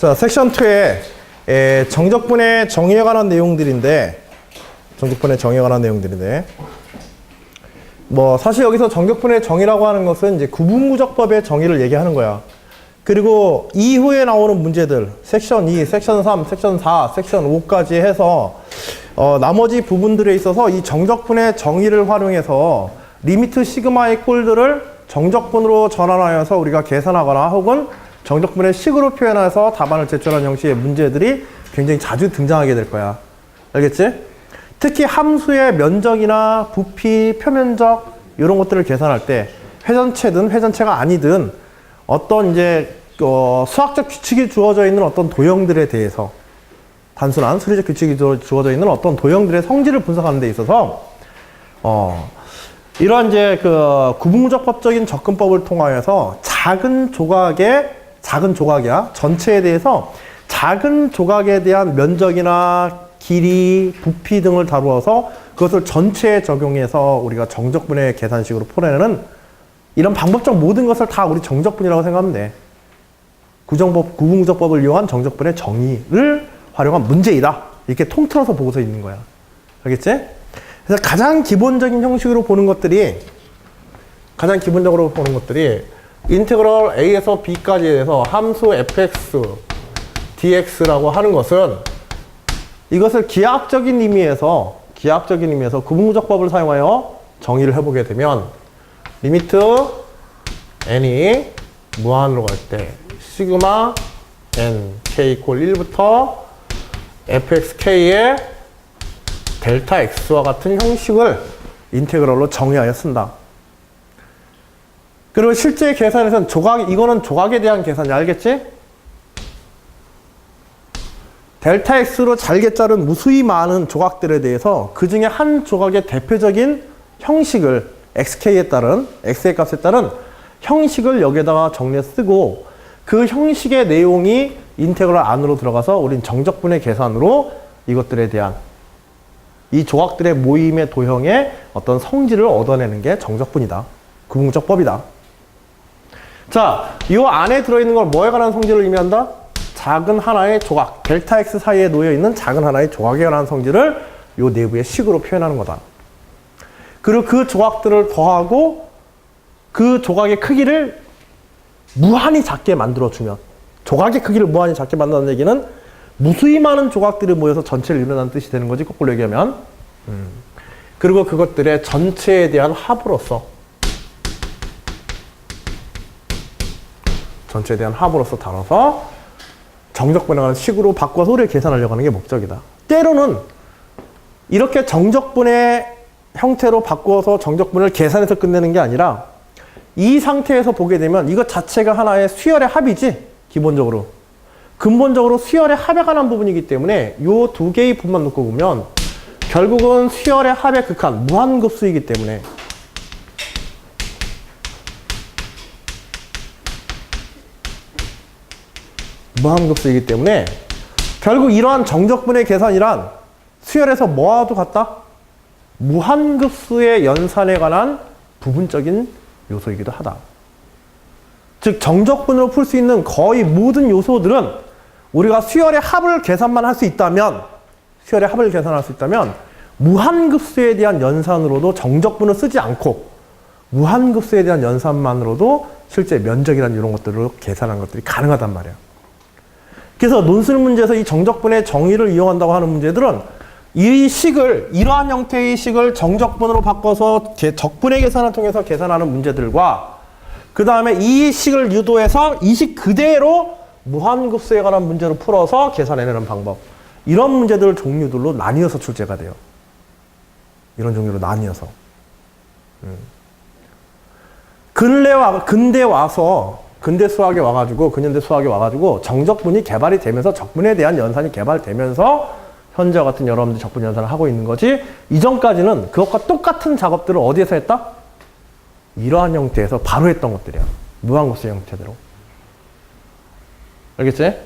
자, 섹션 2에 정적분의 정의에 관한 내용들인데, 뭐 사실 여기서 정적분의 정의라고 하는 것은 이제 구분구적법의 정의를 얘기하는 거야. 그리고 이후에 나오는 문제들, 섹션 2, 섹션 3, 섹션 4, 섹션 5까지 해서 나머지 부분들에 있어서 이 정적분의 정의를 활용해서 리미트 시그마의 꼴들을 정적분으로 전환하여서 우리가 계산하거나 혹은 정적분의 식으로 표현해서 답안을 제출하는 형식의 문제들이 굉장히 자주 등장하게 될 거야. 알겠지? 특히 함수의 면적이나 부피, 표면적 이런 것들을 계산할 때 회전체든 회전체가 아니든 어떤 이제 수학적 규칙이 주어져 있는 어떤 도형들에 대해서 단순한 수리적 규칙이 주어져 있는 어떤 도형들의 성질을 분석하는 데 있어서 이러한 이제 구분구적법적인 접근법을 통하여서 작은 조각이야. 전체에 대해서 작은 조각에 대한 면적이나 길이, 부피 등을 다루어서 그것을 전체에 적용해서 우리가 정적분의 계산식으로 풀어내는 이런 방법적 모든 것을 다 우리 정적분이라고 생각하면 돼. 구분구적법을 이용한 정적분의 정의를 활용한 문제이다. 이렇게 통틀어서 보고서 있는 거야. 알겠지? 그래서 가장 기본적으로 보는 것들이 인테그럴 a에서 b까지 해서 함수 fx, dx라고 하는 것은 이것을 기하학적인 의미에서 구분구적법을 사용하여 정의를 해보게 되면 리미트 n이 무한으로 갈 때 시그마 n k 이퀄 1부터 fxk의 델타 x와 같은 형식을 인테그럴로 정의하여 쓴다. 그리고 실제 계산에서는 이거는 조각에 대한 계산이야. 알겠지? 델타 x로 잘게 자른 무수히 많은 조각들에 대해서 그 중에 한 조각의 대표적인 형식을 xk에 따른 x의 값에 따른 형식을 여기에다가 정리해 쓰고 그 형식의 내용이 인테그럴 안으로 들어가서 우린 정적분의 계산으로 이것들에 대한 이 조각들의 모임의 도형의 어떤 성질을 얻어내는 게 정적분이다. 구분구적법이다. 자, 이 안에 들어있는 걸 뭐에 관한 성질을 의미한다? 작은 하나의 조각, 델타 x 사이에 놓여있는 작은 하나의 조각에 관한 성질을 이 내부의 식으로 표현하는 거다. 그리고 그 조각들을 더하고 그 조각의 크기를 무한히 작게 만들어주면, 조각의 크기를 무한히 작게 만든다는 얘기는 무수히 많은 조각들이 모여서 전체를 이룬다는 뜻이 되는 거지, 거꾸로 얘기하면. 그리고 그것들의 전체에 대한 합으로서 다뤄서 정적분에 관한 식으로 바꿔서 우리가 계산하려고 하는 게 목적이다. 때로는 이렇게 정적분의 형태로 바꿔서 정적분을 계산해서 끝내는 게 아니라 이 상태에서 보게 되면 이것 자체가 하나의 수열의 합이지, 기본적으로. 근본적으로 수열의 합에 관한 부분이기 때문에 이 두 개의 부분만 놓고 보면 결국은 수열의 합의 극한, 무한급수이기 때문에 결국 이러한 정적분의 계산이란 수열에서 뭐와도 같다? 무한급수의 연산에 관한 부분적인 요소이기도 하다. 즉 정적분으로 풀 수 있는 거의 모든 요소들은 우리가 수열의 합을 계산만 할 수 있다면 무한급수에 대한 연산으로도 정적분을 쓰지 않고 무한급수에 대한 연산만으로도 실제 면적이라는 이런 것들을 계산하는 것들이 가능하단 말이야. 그래서 논술 문제에서 이 정적분의 정의를 이용한다고 하는 문제들은 이러한 형태의 식을 정적분으로 바꿔서 적분의 계산을 통해서 계산하는 문제들과 그 다음에 이 식을 유도해서 이 식 그대로 무한급수에 관한 문제로 풀어서 계산해내는 방법, 이런 문제들 종류들로 나뉘어서 출제가 돼요. 이런 종류로 나뉘어서. 근대 수학에 와가지고 정적분이 개발이 되면서 적분에 대한 연산이 개발되면서 현재와 같은 여러분들이 적분 연산을 하고 있는 거지, 이전까지는 그것과 똑같은 작업들을 어디에서 했다? 이러한 형태에서 바로 했던 것들이야. 무한급수 형태대로. 알겠지?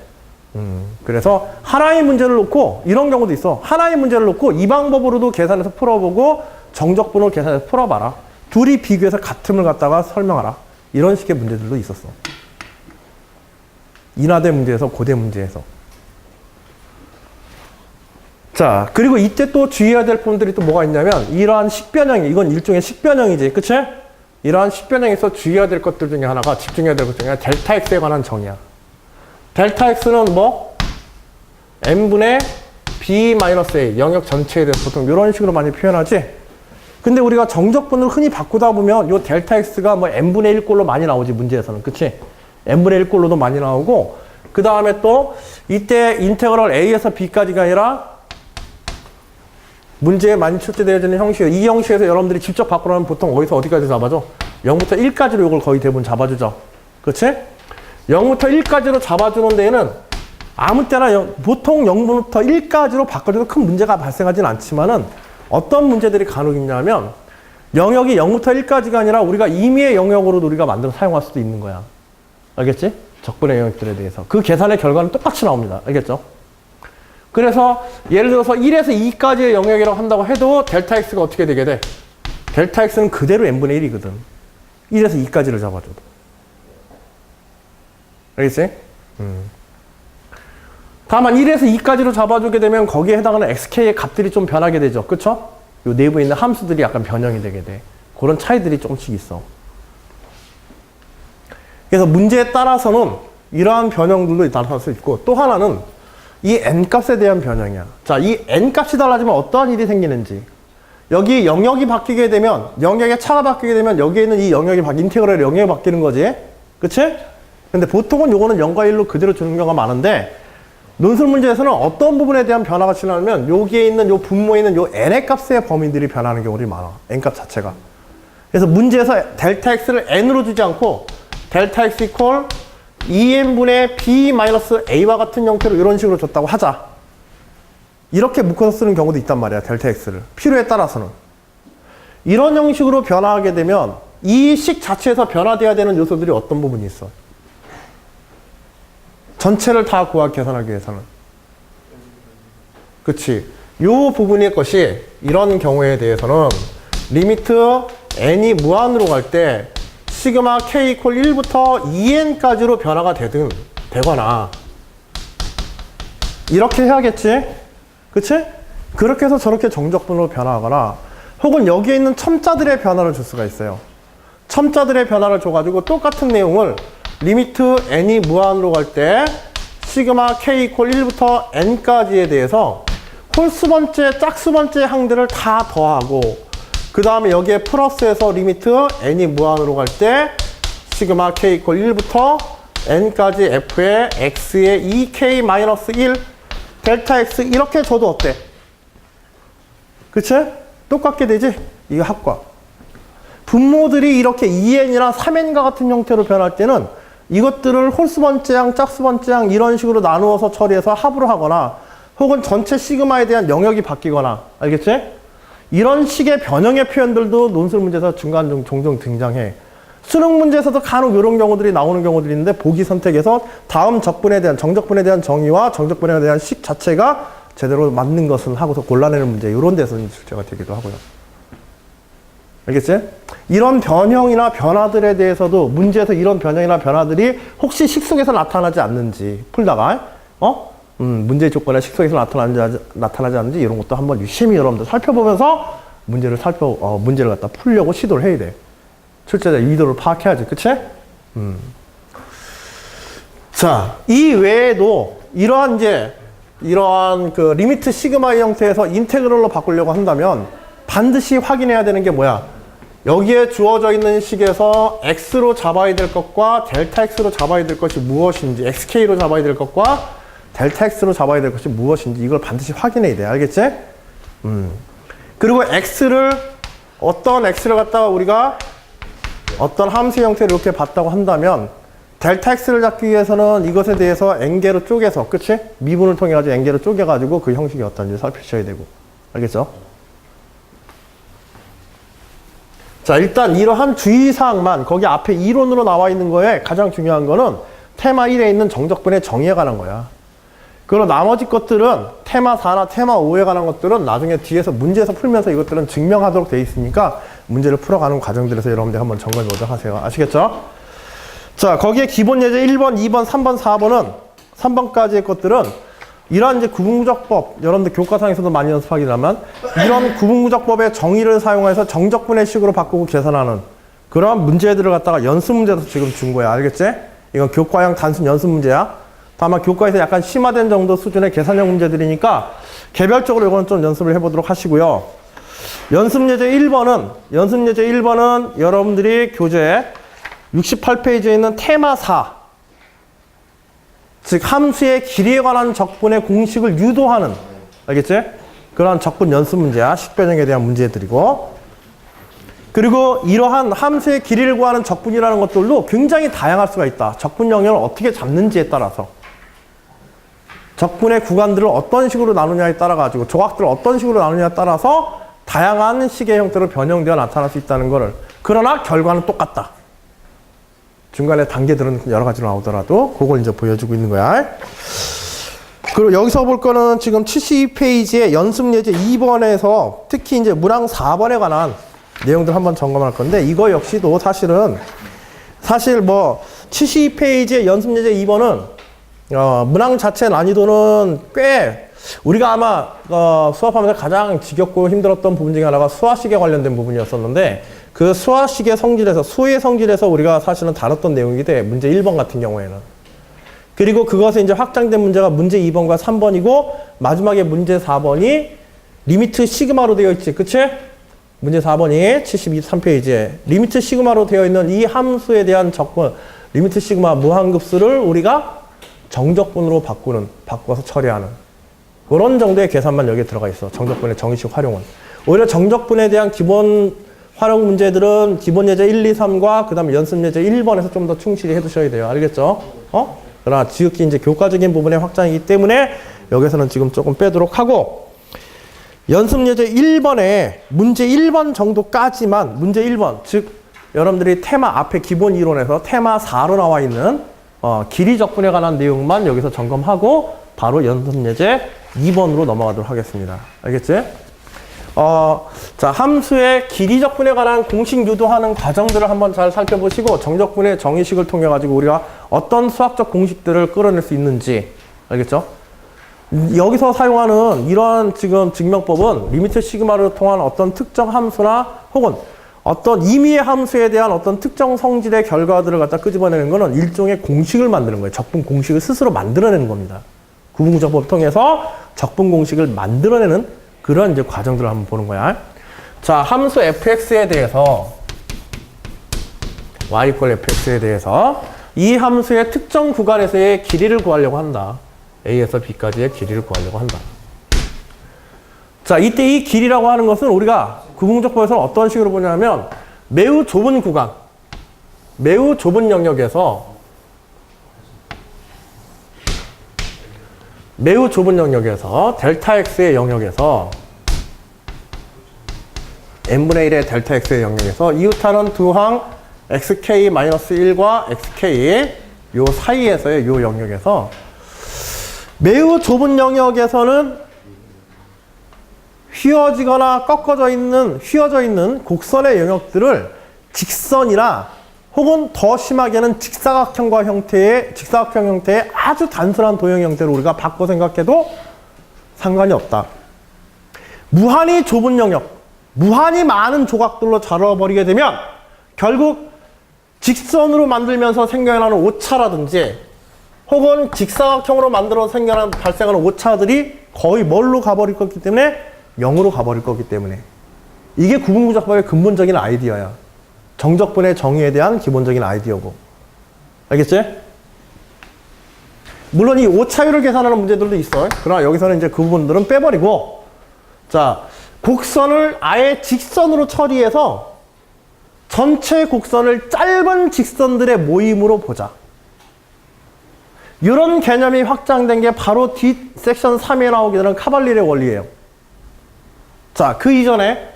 그래서 하나의 문제를 놓고, 이런 경우도 있어. 하나의 문제를 놓고 이 방법으로도 계산해서 풀어보고 정적분을 계산해서 풀어봐라. 둘이 비교해서 같음을 갖다가 설명하라. 이런 식의 문제들도 있었어. 인하대 문제에서, 고대 문제에서. 자, 그리고 이때 또 주의해야 될 부분들이 또 뭐가 있냐면, 이러한 식변형, 이건 일종의 식변형이지, 그치? 이러한 식변형에서 주의해야 될 것들 중에 하나가, 집중해야 될 것 중에 하나, 델타 X에 관한 정의야. 델타 X는 뭐? n분의 b-a, 영역 전체에 대해서 보통 이런 식으로 많이 표현하지? 근데 우리가 정적분을 흔히 바꾸다 보면 요 델타 X가 뭐 n분의 1꼴로 많이 나오지, 문제에서는. 그치? n분의 1꼴로도 많이 나오고, 그 다음에 또 이때 인테그럴 a에서 b까지가 아니라 문제에 많이 출제되어지는 형식이에요. 이 형식에서 여러분들이 직접 바꾸려면 보통 어디서 어디까지 잡아줘? 0부터 1까지로 이걸 거의 대부분 잡아주죠. 그렇지? 0부터 1까지로 잡아주는 데에는 아무 때나 보통 0부터 1까지로 바꿔줘도 큰 문제가 발생하진 않지만은 어떤 문제들이 간혹 있냐면 영역이 0부터 1까지가 아니라 우리가 임의의 영역으로도 우리가 만들어 사용할 수도 있는 거야. 알겠지? 적분의 영역들에 대해서. 그 계산의 결과는 똑같이 나옵니다. 알겠죠? 그래서 예를 들어서 1에서 2까지의 영역이라고 한다고 해도 델타 X가 어떻게 되게 돼? 델타 X는 그대로 n분의 1이거든. 1에서 2까지를 잡아줘도. 알겠지? 다만 1에서 2까지로 잡아주게 되면 거기에 해당하는 xk의 값들이 좀 변하게 되죠. 그쵸? 요 내부에 있는 함수들이 약간 변형이 되게 돼. 그런 차이들이 조금씩 있어. 그래서 문제에 따라서는 이러한 변형들도 나타날 수 있고, 또 하나는 이 n값에 대한 변형이야. 자, 이 n값이 달라지면 어떠한 일이 생기는지. 여기 영역이 바뀌게 되면, 영역의 차가 바뀌게 되면 여기에 있는 이 영역이 인테그랄 영역이 바뀌는 거지. 그치? 근데 보통은 요거는 0과 1로 그대로 주는 경우가 많은데, 논술 문제에서는 어떤 부분에 대한 변화가 지나면 여기에 있는 요 분모에 있는 요 n의 값의 범위들이 변하는 경우들이 많아. n값 자체가. 그래서 문제에서 델타 x를 n으로 주지 않고 델타 x 이퀄 2n분의 b-a와 같은 형태로 이런 식으로 줬다고 하자. 이렇게 묶어서 쓰는 경우도 있단 말이야, 델타 x를. 필요에 따라서는. 이런 형식으로 변화하게 되면 이 식 자체에서 변화돼야 되는 요소들이 어떤 부분이 있어? 전체를 다 계산하기 위해서는. 그치. 요 부분의 것이 이런 경우에 대해서는 리미트 n이 무한으로 갈 때 시그마 k 이퀄 1부터 2n까지로 변화가 되거나 이렇게 해야겠지? 그치? 그렇게 해서 저렇게 정적분으로 변화하거나 혹은 여기에 있는 첨자들의 변화를 줄 수가 있어요. 첨자들의 변화를 줘가지고 똑같은 내용을 리미트 n이 무한으로 갈 때 시그마 k 이퀄 1부터 n까지에 대해서 홀수번째, 짝수번째 항들을 다 더하고 그 다음에 여기에 플러스해서 리미트 n이 무한으로 갈 때 시그마 k 이퀄 1부터 n까지 f의 x의 2k-1 델타 x 이렇게 줘도 어때? 그치? 똑같게 되지? 이거 합과. 분모들이 이렇게 2n이나 3n과 같은 형태로 변할 때는 이것들을 홀수번째항, 짝수번째항 이런 식으로 나누어서 처리해서 합으로 하거나 혹은 전체 시그마에 대한 영역이 바뀌거나 알겠지? 이런 식의 변형의 표현들도 논술 문제에서 중간 종종 등장해. 수능 문제에서도 간혹 이런 경우들이 나오는 경우들이 있는데 보기 선택에서 다음 적분에 대한 정적분에 대한 정의와 정적분에 대한 식 자체가 제대로 맞는 것은 하고서 골라내는 문제 이런 데서는 출제가 되기도 하고요. 알겠지? 이런 변형이나 변화들에 대해서도 문제에서 이런 변형이나 변화들이 혹시 식 속에서 나타나지 않는지 풀다가 문제 조건에 식 속에서 나타나지 않는지 이런 것도 한번 유심히 여러분들 살펴보면서 문제를 갖다 풀려고 시도를 해야 돼. 출제자 의도를 파악해야지. 그치? 자, 이 외에도 이러한 그 리미트 시그마의 형태에서 인테그럴로 바꾸려고 한다면 반드시 확인해야 되는 게 뭐야? 여기에 주어져 있는 식에서 x로 잡아야 될 것과 델타 x로 잡아야 될 것이 무엇인지, xk로 잡아야 될 것과 델타 x로 잡아야 될 것이 무엇인지 이걸 반드시 확인해야 돼. 알겠지? 그리고 어떤 x를 갖다가 우리가 어떤 함수 형태를 이렇게 봤다고 한다면 델타 x를 잡기 위해서는 이것에 대해서 n개로 쪼개서, 그치? 미분을 통해 가지고 n개로 쪼개가지고 그 형식이 어떤지 살피셔야 되고. 알겠죠? 자, 일단 이러한 주의사항만 거기 앞에 이론으로 나와 있는 거에 가장 중요한 거는 테마 1에 있는 정적분의 정의에 관한 거야. 그리고 나머지 것들은 테마 4나 테마 5에 관한 것들은 나중에 뒤에서 문제에서 풀면서 이것들은 증명하도록 돼 있으니까 문제를 풀어가는 과정들에서 여러분들 한번 점검해 보도록 하세요. 아시겠죠? 자, 거기에 기본 예제 1번, 2번, 3번, 4번은 3번까지의 것들은 이러한 이제 구분구적법, 여러분들 교과상에서도 많이 연습하긴 하면 이런 구분구적법의 정의를 사용해서 정적분의 식으로 바꾸고 계산하는 그런 문제들을 갖다가 연습 문제로 지금 준 거야. 알겠지? 이건 교과형 단순 연습 문제야. 다만 교과에서 약간 심화된 정도 수준의 계산형 문제들이니까 개별적으로 이거는 좀 연습을 해보도록 하시고요. 연습 예제 1번은 여러분들이 교재 68페이지에 있는 테마 4, 즉 함수의 길이에 관한 적분의 공식을 유도하는, 알겠지? 그런 적분 연습 문제야. 식변형에 대한 문제들이고, 그리고 이러한 함수의 길이를 구하는 적분이라는 것들도 굉장히 다양할 수가 있다. 적분 영역을 어떻게 잡는지에 따라서, 적분의 구간들을 어떤 식으로 나누냐에 따라 가지고, 조각들을 어떤 식으로 나누냐에 따라서 다양한 식의 형태로 변형되어 나타날 수 있다는 것을. 그러나 결과는 똑같다. 중간에 단계들은 여러 가지로 나오더라도 그걸 이제 보여주고 있는 거야. 그리고 여기서 볼 거는 지금 72페이지의 연습 예제 2번에서 특히 이제 문항 4번에 관한 내용들 한번 점검할 건데, 이거 역시도 사실 뭐 72페이지의 연습 예제 2번은 문항 자체 난이도는 꽤, 우리가 아마 수업하면서 가장 지겹고 힘들었던 부분 중에 하나가 수화식에 관련된 부분이었었는데, 그 수화식의 성질에서, 수의 성질에서 우리가 사실은 다뤘던 내용이기 때문에 문제 1번 같은 경우에는. 그리고 그것에 이제 확장된 문제가 문제 2번과 3번이고, 마지막에 문제 4번이 리미트 시그마로 되어 있지. 그치? 문제 4번이 73페이지에 리미트 시그마로 되어 있는 이 함수에 대한 적분, 리미트 시그마 무한급수를 우리가 정적분으로 바꿔서 처리하는 그런 정도의 계산만 여기에 들어가 있어. 정적분의 정의식 활용은. 오히려 정적분에 대한 기본 활용 문제들은 기본 예제 1, 2, 3과 그 다음에 연습 예제 1번에서 좀 더 충실히 해두셔야 돼요. 알겠죠? 그러나 지극히 이제 교과적인 부분의 확장이기 때문에 여기서는 지금 조금 빼도록 하고, 연습 예제 1번에 문제 1번 정도까지만, 문제 1번, 즉 여러분들이 테마 앞에 기본 이론에서 테마 4로 나와 있는 길이 적분에 관한 내용만 여기서 점검하고 바로 연습 예제 2번으로 넘어가도록 하겠습니다. 알겠지? 자, 함수의 길이 적분에 관한 공식 유도하는 과정들을 한번 잘 살펴보시고, 정적분의 정의식을 통해 가지고 우리가 어떤 수학적 공식들을 끌어낼 수 있는지, 알겠죠? 여기서 사용하는 이러한 지금 증명법은 리미트 시그마를 통한 어떤 특정 함수나 혹은 어떤 임의의 함수에 대한 어떤 특정 성질의 결과들을 갖다 끄집어내는 것은 일종의 공식을 만드는 거예요. 적분 공식을 스스로 만들어내는 겁니다. 구분구적법을 통해서 적분 공식을 만들어내는 그런 이제 과정들을 한번 보는 거야. 자, 함수 fx에 대해서, y = fx에 대해서 이 함수의 특정 구간에서의 길이를 구하려고 한다. a에서 b까지의 길이를 구하려고 한다. 자, 이때 이 길이라고 하는 것은 우리가 구분구적법에서는 어떤 식으로 보냐면 매우 좁은 구간, 매우 좁은 영역에서 델타 x의 영역에서 n분의 1의 델타 x의 영역에서 이웃하는 두 항 xk-1과 xk 요 사이에서의 요 영역에서 매우 좁은 영역에서는 휘어지거나 휘어져 있는 곡선의 영역들을 직선이나 혹은 더 심하게는 직사각형 형태의 아주 단순한 도형 형태로 우리가 바꿔 생각해도 상관이 없다. 무한히 좁은 영역, 무한히 많은 조각들로 자르버리게 되면 결국 직선으로 만들면서 생겨나는 오차라든지 혹은 직사각형으로 만들어 발생하는 오차들이 거의 뭘로 가버릴 거기 때문에 0으로 가버릴 거기 때문에 이게 구분구적법의 근본적인 아이디어야. 정적분의 정의에 대한 기본적인 아이디어고. 알겠지? 물론 이 오차율을 계산하는 문제들도 있어. 그러나 여기서는 이제 그 부분들은 빼버리고, 자, 곡선을 아예 직선으로 처리해서 전체 곡선을 짧은 직선들의 모임으로 보자. 이런 개념이 확장된 게 바로 뒷 섹션 3에 나오게 되는 카발리의 원리예요. 자, 그 이전에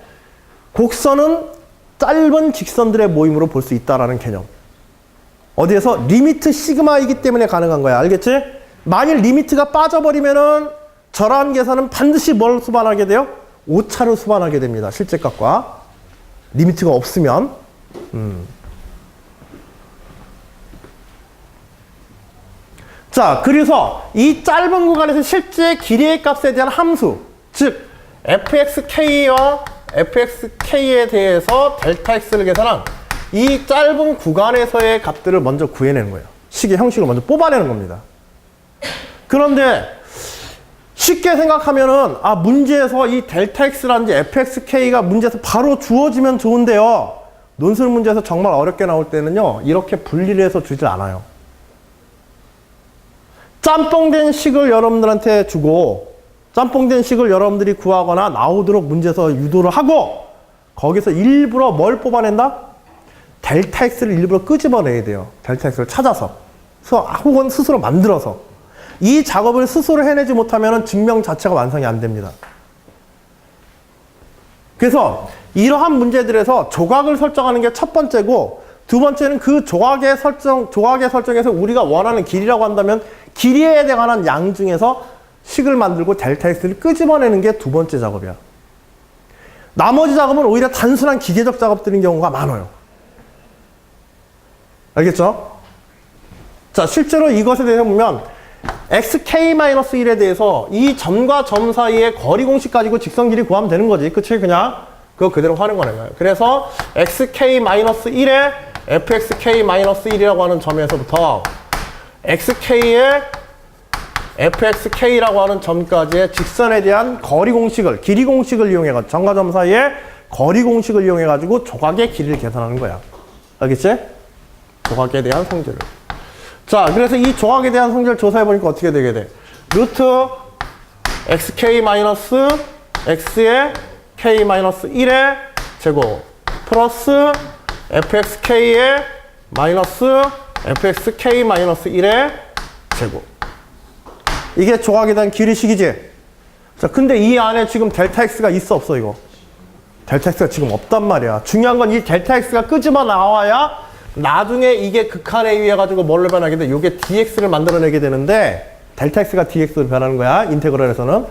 곡선은 짧은 직선들의 모임으로 볼 수 있다라는 개념. 어디에서? 리미트 시그마이기 때문에 가능한 거야. 알겠지? 만일 리미트가 빠져버리면은 저러한 계산은 반드시 뭘 수반하게 돼요? 오차를 수반하게 됩니다. 실제 값과. 리미트가 없으면. 자, 그래서 이 짧은 구간에서 실제 길이의 값에 대한 함수, 즉 fxk와 fxk에 대해서 델타 x를 계산한 이 짧은 구간에서의 값들을 먼저 구해내는 거예요. 식의 형식을 먼저 뽑아내는 겁니다. 그런데 쉽게 생각하면은 문제에서 이 델타 x라든지 fxk가 문제에서 바로 주어지면 좋은데요. 논술 문제에서 정말 어렵게 나올 때는요, 이렇게 분리를 해서 주질 않아요. 짬뽕된 식을 여러분들한테 주고, 짬뽕된 식을 여러분들이 구하거나 나오도록 문제에서 유도를 하고, 거기서 일부러 뭘 뽑아낸다? 델타 x를 일부러 끄집어내야 돼요. 델타 x를 찾아서. 혹은 스스로 만들어서. 이 작업을 스스로 해내지 못하면 증명 자체가 완성이 안 됩니다. 그래서 이러한 문제들에서 조각을 설정하는 게 첫 번째고, 두 번째는 그 조각의 설정에서 우리가 원하는 길이라고 한다면 길이에 관한 양 중에서 식을 만들고 델타 x를 끄집어내는 게 두 번째 작업이야. 나머지 작업은 오히려 단순한 기계적 작업들인 경우가 많아요. 알겠죠? 자, 실제로 이것에 대해서 보면 xk-1에 대해서 이 점과 점 사이의 거리 공식 가지고 직선 길이 구하면 되는 거지. 그치? 그냥 그거 그대로 하는 거예요. 그래서 xk-1에 fxk-1이라고 하는 점에서부터 xk의 fxk라고 하는 점까지의 직선에 대한 거리 공식을, 길이 공식을 이용해가지고, 점과 점 사이의 거리 공식을 이용해가지고 조각의 길이를 계산하는 거야. 알겠지? 조각에 대한 성질을. 자, 그래서 이 조각에 대한 성질을 조사해보니까 어떻게 되게 돼? 루트 xk-x의 k-1의 제곱 플러스 fxk의 마이너스 fxk-1의 제곱. 이게 조각에 대한 길이식이지? 자, 근데 이 안에 지금 델타 x가 있어, 없어, 이거? 델타 x가 지금 없단 말이야. 중요한 건 이 델타 x가 끄집어 나와야 나중에 이게 극한에 의해 가지고 뭘로 변하게 돼? 이게 dx를 만들어내게 되는데, 델타 x가 dx로 변하는 거야, 인테그럴에서는.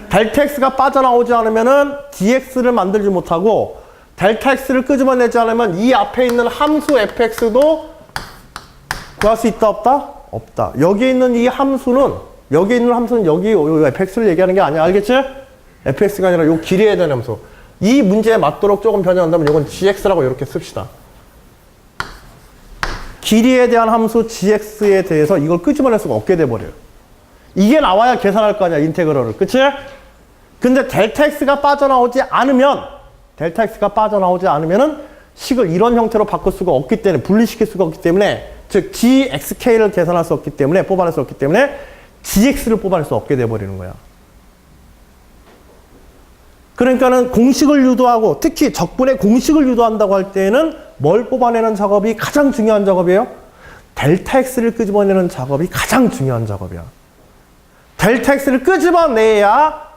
델타 x가 빠져나오지 않으면은 dx를 만들지 못하고, 델타 x를 끄집어내지 않으면 이 앞에 있는 함수 fx도 구할 수 있다, 없다? 없다. 여기 있는 이 함수는, 여기 fx를 얘기하는 게 아니야. 알겠지? fx가 아니라 요 길이에 대한 함수. 이 문제에 맞도록 조금 변형한다면 이건 gx라고 이렇게 씁시다. 길이에 대한 함수 gx에 대해서 이걸 끄집어낼 수가 없게 돼버려요. 이게 나와야 계산할 거 아니야, 인테그럴을. 그치? 근데 델타 x가 빠져나오지 않으면은 식을 이런 형태로 바꿀 수가 없기 때문에, 분리시킬 수가 없기 때문에, 즉 gxk를 계산할 수 없기 때문에, 뽑아낼 수 없기 때문에 gx를 뽑아낼 수 없게 돼버리는 거야. 그러니까는 공식을 유도하고, 특히 적분의 공식을 유도한다고 할 때에는 뭘 뽑아내는 작업이 가장 중요한 작업이에요? 델타 x를 끄집어내는 작업이 가장 중요한 작업이야. 델타 x를 끄집어내야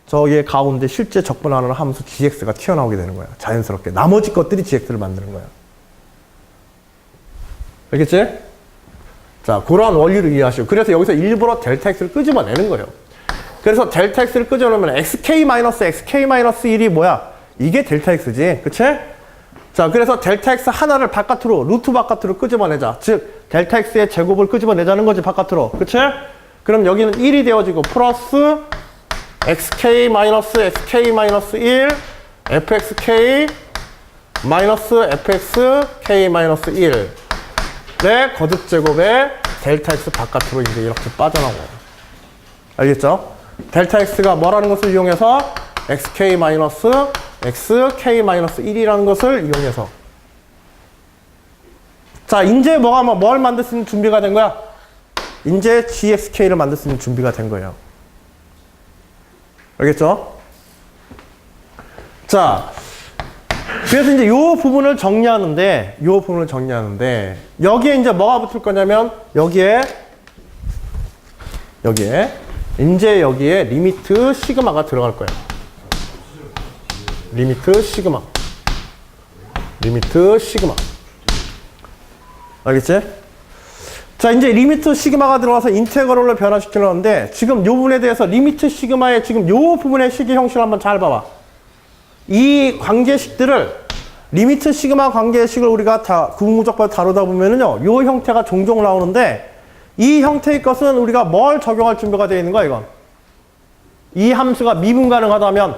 저기에 가운데 실제 적분하는 함수 gx가 튀어나오게 되는 거야. 자연스럽게. 나머지 것들이 gx를 만드는 거야. 알겠지? 자, 그러한 원리를 이해하시고. 그래서 여기서 일부러 델타 x를 끄집어내는 거예요. 그래서 델타 x를 끄집어내면 xk-1이 뭐야? 이게 델타 x지. 그치? 자, 그래서 델타 x 하나를 바깥으로, 루트 바깥으로 끄집어내자. 즉, 델타 x의 제곱을 끄집어내자는 거지, 바깥으로. 그치? 그럼 여기는 1이 되어지고, 플러스 xk-1, fxk fxk-1 의 거듭제곱에 델타 x 바깥으로 이제 이렇게 빠져나와요. 알겠죠? 델타 x가 뭐라는 것을 이용해서 xk-1이라는 것을 이용해서. 자, 이제 뭘 만들 수 있는 준비가 된 거야? 이제 gsk를 만들 수 있는 준비가 된 거예요. 알겠죠? 자, 그래서 이제 요 부분을 정리하는데, 여기에 이제 뭐가 붙을 거냐면, 여기에 리미트 시그마가 들어갈 거예요. 리미트 시그마. 알겠지? 자, 이제 리미트 시그마가 들어가서 인테그럴로 변화시키려는데, 지금 요 부분에 대해서 리미트 시그마의 지금 요 부분의 식의 형식을 한번 잘 봐봐. 이 관계식들을, 리미트 시그마 관계식을 우리가 다 구분구적법 다루다 보면은요, 요 형태가 종종 나오는데, 이 형태의 것은 우리가 뭘 적용할 준비가 되어 있는 거야, 이건? 이 함수가 미분 가능하다면,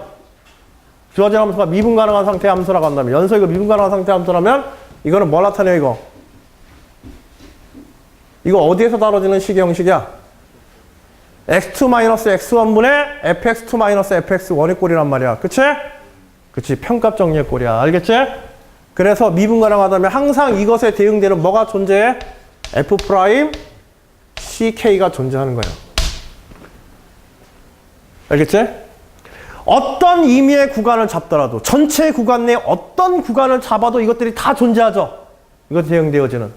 주어진 함수가 미분 가능한 상태의 함수라고 한다면, 연속이고 미분 가능한 상태의 함수라면, 이거는 뭘 나타내요, 이거? 이거 어디에서 다뤄지는 식의 형식이야? x2-x1분의 fx2-fx1의 꼴이란 말이야. 그치? 그치. 평값 정리의 꼴이야. 알겠지? 그래서 미분 가능하다면 항상 이것에 대응되는 뭐가 존재해? f' ck가 존재하는 거예요. 알겠지? 어떤 의미의 구간을 잡더라도 전체 구간 내 어떤 구간을 잡아도 이것들이 다 존재하죠. 이것 대응되어지는.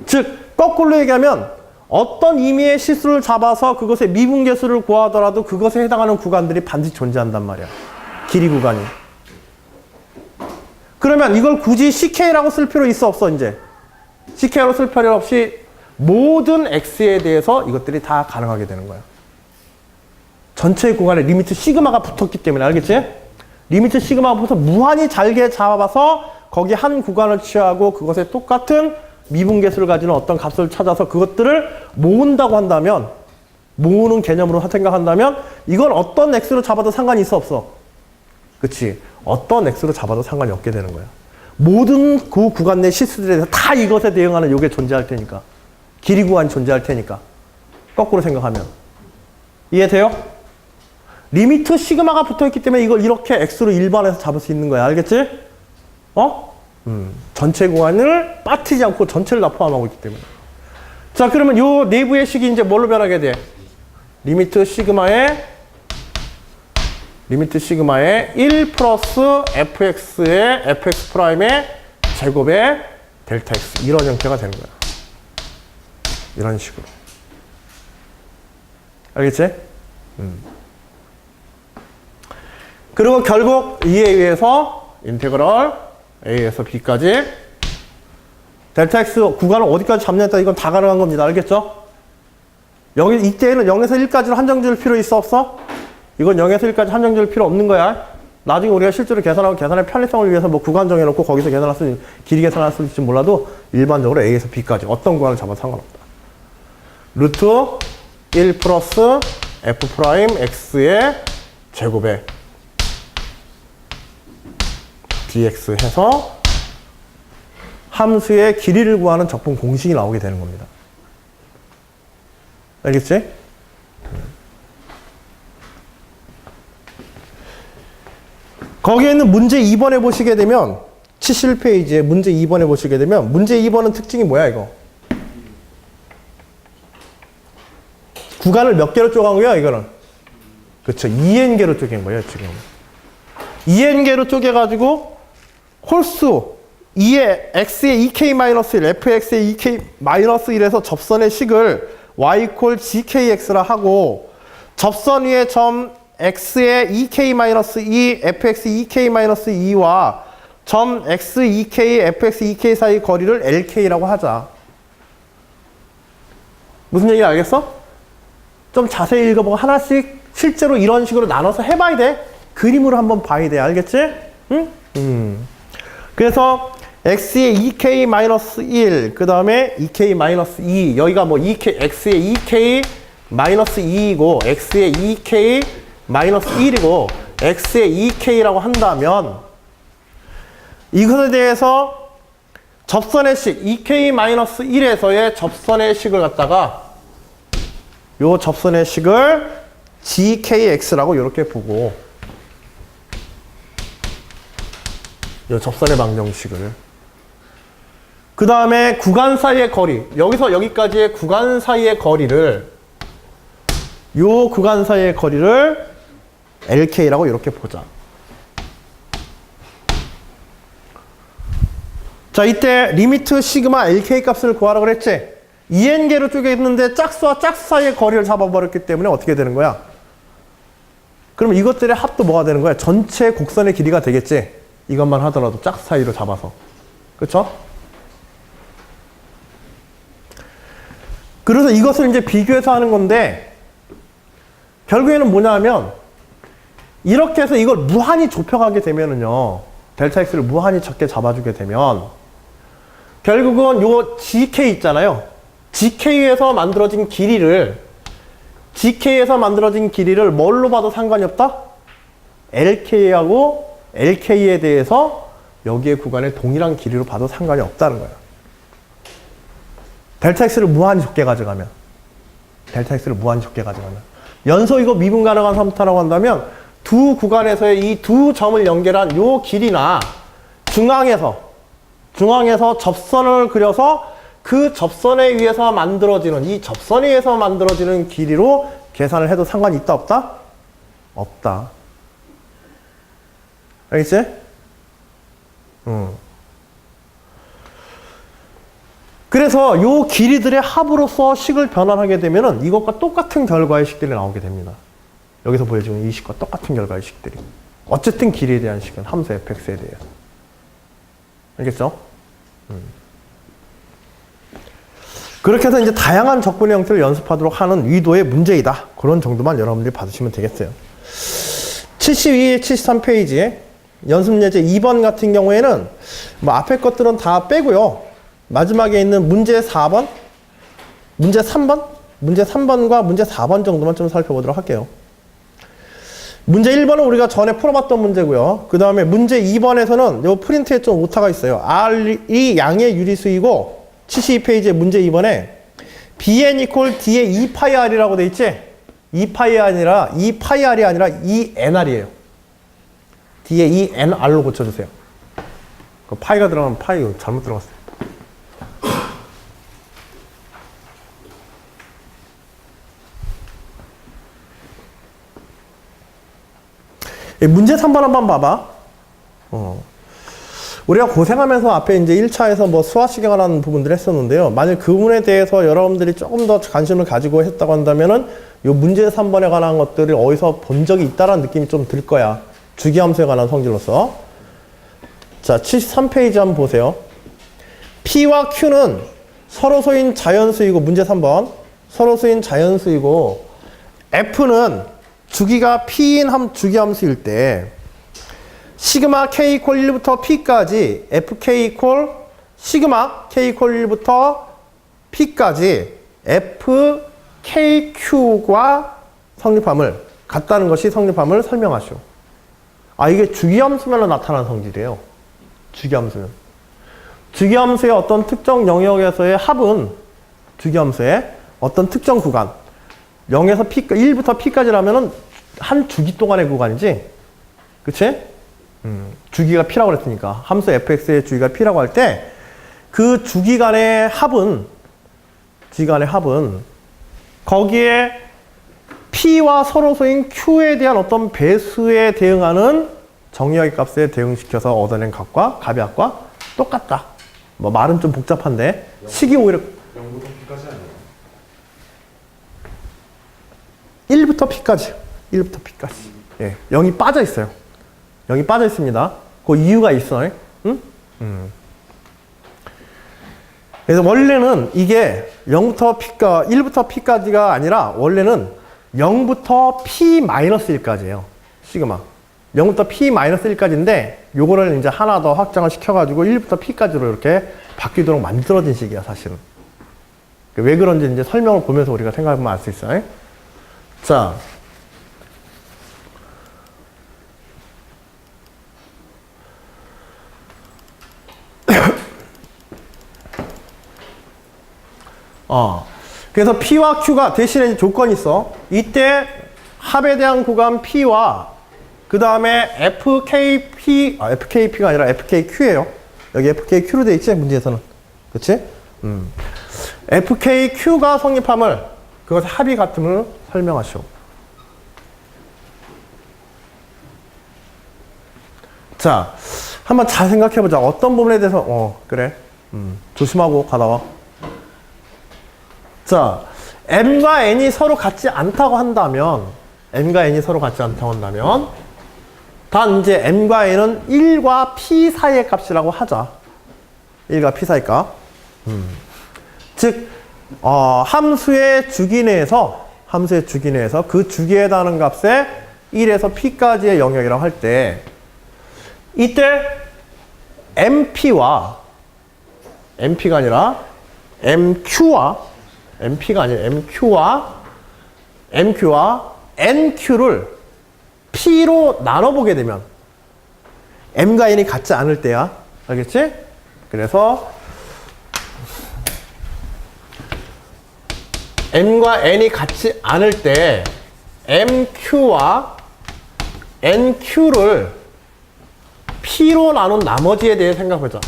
즉 거꾸로 얘기하면 어떤 의미의 시수를 잡아서 그것의 미분계수를 구하더라도 그것에 해당하는 구간들이 반드시 존재한단 말이야. 길이 구간이. 그러면 이걸 굳이 CK라고 쓸 필요 있어 없어 이제? CK로 쓸 필요 없이 모든 X에 대해서 이것들이 다 가능하게 되는 거야. 전체 구간에 리미트 시그마가 붙었기 때문에. 알겠지? 리미트 시그마가 붙어서 무한히 잘게 잡아서 거기 한 구간을 취하고 그것에 똑같은 미분계수를 가지는 어떤 값을 찾아서 그것들을 모은다고 한다면, 모으는 개념으로 생각한다면 이건 어떤 X로 잡아도 상관이 있어 없어? 그치? 어떤 X로 잡아도 상관이 없게 되는 거야. 모든 그 구간 내 시수들에 대해서 다 이것에 대응하는 요게 존재할 테니까. 길이 구간이 존재할 테니까. 거꾸로 생각하면. 이해돼요? 리미트 시그마가 붙어있기 때문에 이걸 이렇게 X로 일반해서 잡을 수 있는 거야. 알겠지? 전체 구간을 빠뜨리지 않고 전체를 다 포함하고 있기 때문에. 자, 그러면 요 내부의 식이 이제 뭘로 변하게 돼? 리미트 시그마의 1 플러스 fx의 fx 프라임의 제곱의 델타 x. 이런 형태가 되는 거야. 이런 식으로. 알겠지? 그리고 결국 이에 의해서 인테그럴 A에서 B까지 델타 X 구간을 어디까지 잡냐에 따라 이건 다 가능한 겁니다. 알겠죠? 여기 이때는 0에서 1까지로 한정 지을 필요 있어 없어? 이건 0에서 1까지 한정 지을 필요 없는 거야. 나중에 우리가 실제로 계산하고 계산의 편리성을 위해서 뭐 구간 정해놓고 거기서 계산할 수 있는, 길이 계산할 수 있을지 몰라도 일반적으로 A에서 B까지 어떤 구간을 잡아도 상관없다. 루트 1 플러스 f 프라임 x의 제곱에 dx 해서 함수의 길이를 구하는 적분 공식이 나오게 되는 겁니다. 알겠지? 거기에 있는 문제 2번에 보시게 되면 77페이지에 문제 2번에 보시게 되면 문제 2번은 특징이 뭐야 이거? 구간을 몇 개로 쪼간 거야 이거는? 그렇죠. 2n개로 쪼갠 거예요 지금. 2n개로 쪼개가지고 홀수 2의 x의 2k-1, fx의 2k-1에서 접선의 식을 y 콜 gkx라 하고 접선 위의 점 x의 2k-2, fx 2k-2와 점 x 2k, fx 2k 사이 거리를 lk라고 하자. 무슨 얘기 알겠어? 좀 자세히 읽어보고 하나씩 실제로 이런 식으로 나눠서 해봐야 돼. 그림으로 한번 봐야 돼. 알겠지? 응? 그래서 x의 2k-1, 그 다음에 2k-2, 여기가 뭐 x의 2k-2이고 x의 2k-1이고 x의 2k라고 한다면 이것에 대해서 접선의 식 2k-1에서의 접선의 식을 갖다가 요 접선의 식을 gkx라고 이렇게 보고 요 접선의 방정식을 그 다음에 구간 사이의 거리 여기서 여기까지의 구간 사이의 거리를 요 구간 사이의 거리를 LK라고 이렇게 보자. 자, 이때 리미트 시그마 LK 값을 구하라고 그랬지? 2n개로 쪼개있는데 짝수와 짝수 사이의 거리를 잡아버렸기 때문에 어떻게 되는 거야? 그럼 이것들의 합도 뭐가 되는 거야? 전체 곡선의 길이가 되겠지? 이것만 하더라도 짝수 사이로 잡아서. 그쵸? 그래서 이것을 이제 비교해서 하는 건데 결국에는 뭐냐 하면 이렇게 해서 이걸 무한히 좁혀가게 되면은요 델타 X를 무한히 적게 잡아주게 되면 결국은 요 GK 있잖아요. GK에서 만들어진 길이를 뭘로 봐도 상관이 없다? LK하고 LK에 대해서 여기의 구간의 동일한 길이로 봐도 상관이 없다는 거예요. 델타 X를 무한히 좁게 가져가면 연소이고 미분 가능한 섬타라고 한다면 두 구간에서의 이 두 점을 연결한 요 길이나 중앙에서 접선을 그려서 그 접선에 의해서 만들어지는 길이로 계산을 해도 상관이 있다 없다? 없다. 알겠지? 그래서 요 길이들의 합으로서 식을 변환하게 되면은 이것과 똑같은 결과의 식들이 나오게 됩니다. 여기서 보여주는 이 식과 똑같은 결과의 식들이. 어쨌든 길이에 대한 식은 함수 fx에 대해서. 알겠죠? 그렇게 해서 이제 다양한 접근의 형태를 연습하도록 하는 의도의 문제이다. 그런 정도만 여러분들이 받으시면 되겠어요. 72, 73페이지에 연습 예제 2번 같은 경우에는 뭐 앞에 것들은 다 빼고요. 마지막에 있는 문제 4번, 문제 3번, 문제 3번과 문제 4번 정도만 좀 살펴보도록 할게요. 문제 1번은 우리가 전에 풀어봤던 문제고요. 그 다음에 문제 2번에서는 요 프린트에 좀 오타가 있어요. R이 양의 유리수이고 72페이지의 문제 2번에 Bn equal D의 2파이R이라고 돼 있지? 2파이R이 아니라 2NR이에요. D의 2NR로 고쳐주세요. 그 파이가 들어가면 파이 잘못 들어갔어요. 문제 3번 한번 봐봐. 우리가 고생하면서 앞에 이제 1차에서 뭐 수화시경에 관한 부분들을 했었는데요. 만약 그 부분에 대해서 여러분들이 조금 더 관심을 가지고 했다고 한다면은 요 문제 3번에 관한 것들을 어디서 본 적이 있다라는 느낌이 좀 들 거야. 주기함수에 관한 성질로서. 자, 73페이지 한번 보세요. P와 Q는 서로소인 자연수이고, 문제 3번. 서로소인 자연수이고, F는 주기가 P인 주기함수일 때, 시그마 K 이퀄 1부터 P까지, FK 이퀄 시그마 K 이퀄 1부터 P까지 FKQ가 성립함을, 같다는 것이 성립함을 설명하시오. 아, 이게 주기함수면 나타나는 성질이에요. 주기함수는. 주기함수의 어떤 특정 영역에서의 합은, 주기함수의 어떤 특정 구간, 0에서 P, 1부터 P까지라면은 한 주기 동안의 구간이지? 그치? 주기가 P라고 그랬으니까. 함수 fx의 주기가 P라고 할 때, 그 주기간의 합은, 거기에 P와 서로소인 Q에 대한 어떤 배수에 대응하는 정의역의 값에 대응시켜서 얻어낸 값과 값의 합과 똑같다. 뭐 말은 좀 복잡한데, 식이 오히려 0부터 P까지 아니에요? 1부터 P까지. 1부터 P까지. 예, 0이 빠져 있어요. 0이 빠져 있습니다. 그 이유가 있어요. 응? 그래서 원래는 이게 1부터 P까지가 아니라 원래는 0부터 P-1까지예요. 시그마. 0부터 P-1까지인데 요거를 이제 하나 더 확장을 시켜가지고 1부터 P까지로 이렇게 바뀌도록 만들어진 식이야, 사실은. 왜 그런지 이제 설명을 보면서 우리가 생각해보면 알 수 있어요. 자. 그래서 P와 Q가 대신에 조건이 있어. 이때 합에 대한 구간 P와 그 다음에 FKP가 아니라 FKQ예요. 여기 FKQ로 돼 있지, 문제에서는. 그치? FKQ가 성립함을, 그것의 합이 같음을 설명하시오. 자, 한번 잘 생각해보자. 어떤 부분에 대해서, 그래. 조심하고 가다와. 자, M과 N이 서로 같지 않다고 한다면, 단 이제 M과 N은 1과 P 사이의 값이라고 하자. 1과 P 사이 값. 즉, 함수의 주기 내에서 그 주기에 해당하는 값에 1에서 P까지의 영역이라고 할 때, 이때 MP가 아니라 MQ와 MP가 아니라 MQ와 NQ를 P로 나눠보게 되면 M과 N이 같지 않을 때야. 알겠지? 그래서 M과 N이 같지 않을 때 MQ와 NQ를 P로 나눈 나머지에 대해 생각해보자.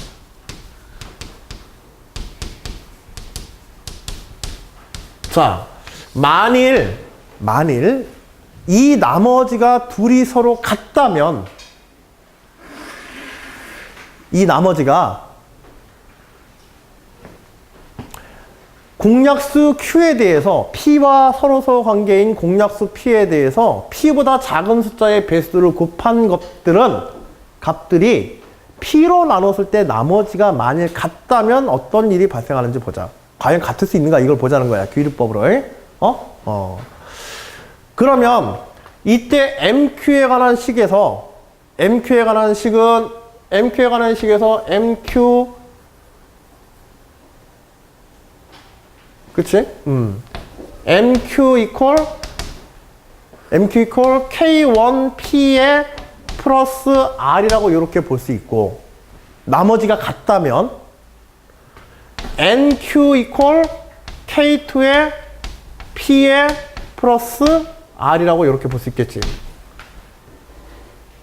자, 만일 이 나머지가 둘이 서로 같다면 이 나머지가 공약수 Q에 대해서 P와 서로서 관계인 공약수 P에 대해서 P보다 작은 숫자의 배수를 곱한 값들이 P로 나눴을 때 나머지가 만일 같다면 어떤 일이 발생하는지 보자. 과연 같을 수 있는가 이걸 보자는 거야. 귀류법으로. 그러면 이때 MQ에 관한 식에서 MQ에 관한 식에서 MQ 그치? MQ equal K1P의 플러스 R이라고 이렇게 볼 수 있고 나머지가 같다면 NQ equal K2의 P의 플러스 R이라고 이렇게 볼 수 있겠지.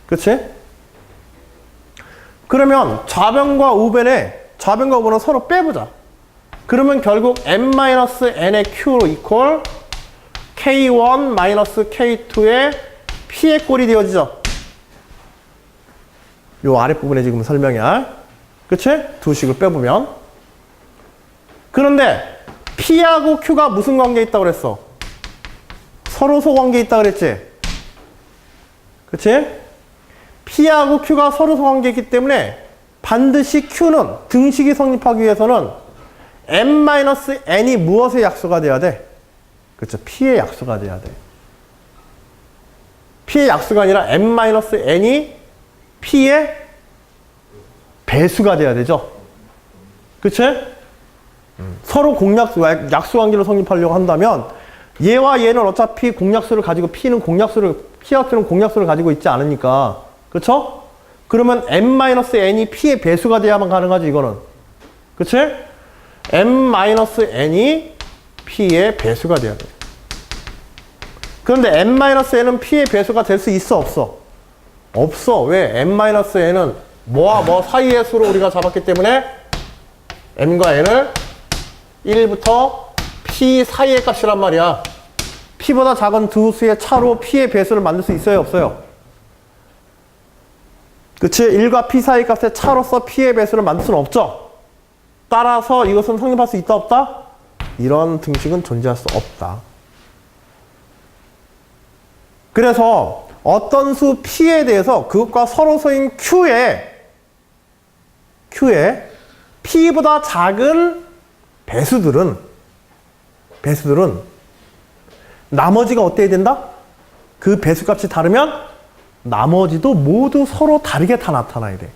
그치? 그러면 좌변과 우변은 서로 빼보자. 그러면 결국 n-n의 q로 equal k1-k2의 p의 꼴이 되어지죠. 요 아랫부분에 지금 설명이야. 그치? 두 식을 빼보면. 그런데 p하고 q가 무슨 관계에 있다고 그랬어? 서로소 관계에 있다고 그랬지? 그치? p하고 q가 서로소 관계에 있기 때문에 반드시 q는 등식이 성립하기 위해서는 n-n이 무엇의 약수가 돼야 돼? 그렇죠. p의 약수가 돼야 돼. p의 약수가 아니라 n-n이 p의 배수가 돼야 되죠. 그치? 서로 약수 관계를 성립하려고 한다면 얘와 얘는 어차피 공약수를 가지고 P와 Q는 공약수를 가지고 있지 않으니까. 그쵸? 그러면 n-n이 P의 배수가 돼야만 가능하지, 이거는. 그치? n-n이 P의 배수가 돼야 돼. 그런데 n-n은 P의 배수가 될 수 있어, 없어? 없어. 왜? n-n은 뭐와 뭐 사이의 수로 우리가 잡았기 때문에 m과 n을 1부터 P 사이의 값이란 말이야. P보다 작은 두 수의 차로 P의 배수를 만들 수 있어요, 없어요? 그치? 1과 P 사이 값의 차로서 P의 배수를 만들 수는 없죠? 따라서 이것은 성립할 수 있다, 없다? 이런 등식은 존재할 수 없다. 그래서 어떤 수 P에 대해서 그것과 서로서인 Q에 P보다 작은 배수들은 나머지가 어때야 된다? 그 배수값이 다르면 나머지도 모두 서로 다르게 다 나타나야 돼.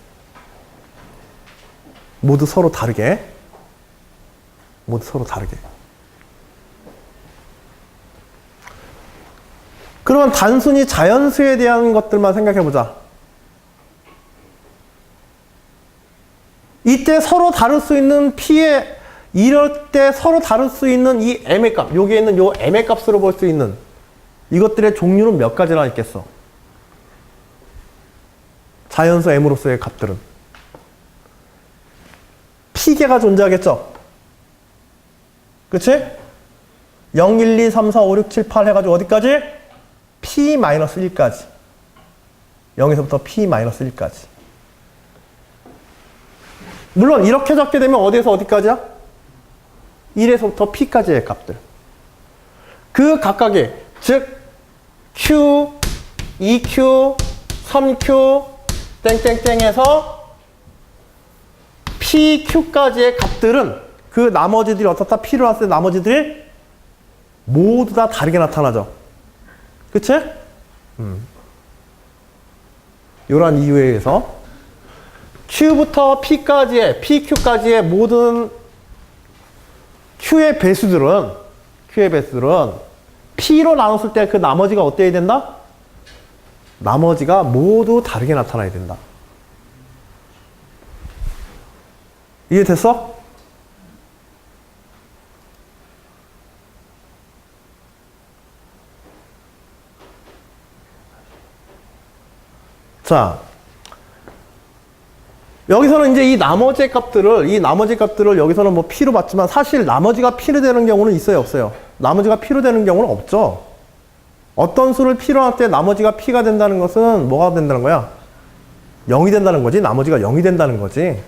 모두 서로 다르게. 그러면 단순히 자연수에 대한 것들만 생각해보자. 이때 서로 다룰 수 있는 이럴 때 서로 다룰 수 있는 이 m의 값, 여기에 있는 요 m의 값으로 볼 수 있는 이것들의 종류는 몇 가지나 있겠어? 자연수 m으로서의 값들은 p개가 존재하겠죠? 그치? 0, 1, 2, 3, 4, 5, 6, 7, 8 해가지고 어디까지? p-1까지. 0에서부터 p-1까지. 물론 이렇게 적게 되면 어디에서 어디까지야? 1에서부터 p까지의 값들. 그 각각의, 즉 q, 2q, 3q, 땡땡땡에서 pq까지의 값들은 그 나머지들이 어떻다? p로 왔을 때 나머지들이 모두 다 다르게 나타나죠. 그치? 이러한 이유에 의해서 q부터 pq까지의 모든 q의 배수들은 Q의 배수들은 P로 나눴을 때 그 나머지가 어때야 된다? 나머지가 모두 다르게 나타나야 된다. 이해됐어? 자, 여기서는 이제 이 나머지 값들을 여기서는 뭐 P로 봤지만 사실 나머지가 P로 되는 경우는 있어요, 없어요? 나머지가 P로 되는 경우는 없죠. 어떤 수를 P로 할 때 나머지가 P가 된다는 것은 뭐가 된다는 거야? 0이 된다는 거지. 나머지가 0이 된다는 거지.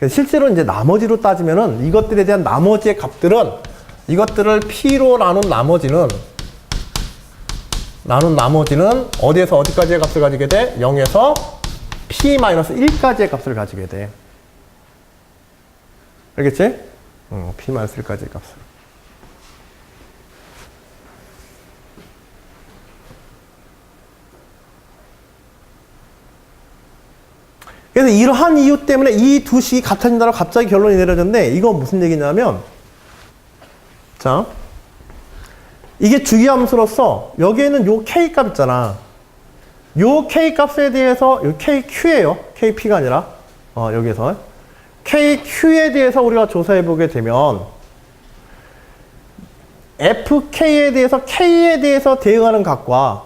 실제로 이제 나머지로 따지면은 이것들에 대한 나머지의 값들은 이것들을 P로 나눈 나머지는 어디에서 어디까지의 값을 가지게 돼? 0에서 P-1까지의 값을 가지게 돼. 알겠지? P-1까지의 값을. 그래서 이러한 이유 때문에 이 두 식이 같아진다고 갑자기 결론이 내려졌는데 이건 무슨 얘기냐면 자 이게 주기함수로서 여기에는 요 K값 있잖아. 요 K값에 대해서 요 KQ예요. KP가 아니라 여기에서 KQ에 대해서 우리가 조사해 보게 되면 FK에 대해서 K에 대해서 대응하는 값과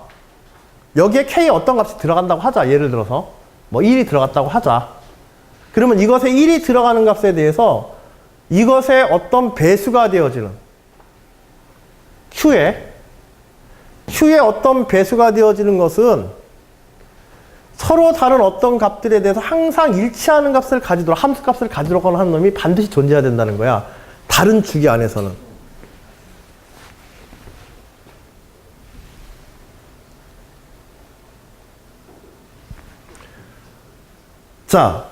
여기에 K 어떤 값이 들어간다고 하자. 예를 들어서 뭐 1이 들어갔다고 하자. 그러면 이것에 1이 들어가는 값에 대해서 이것의 어떤 배수가 되어지는 Q에 어떤 배수가 되어지는 것은 서로 다른 어떤 값들에 대해서 항상 일치하는 값을 가지도록 함수값을 가지도록 하는 놈이 반드시 존재해야 된다는 거야. 다른 주기 안에서는. 자,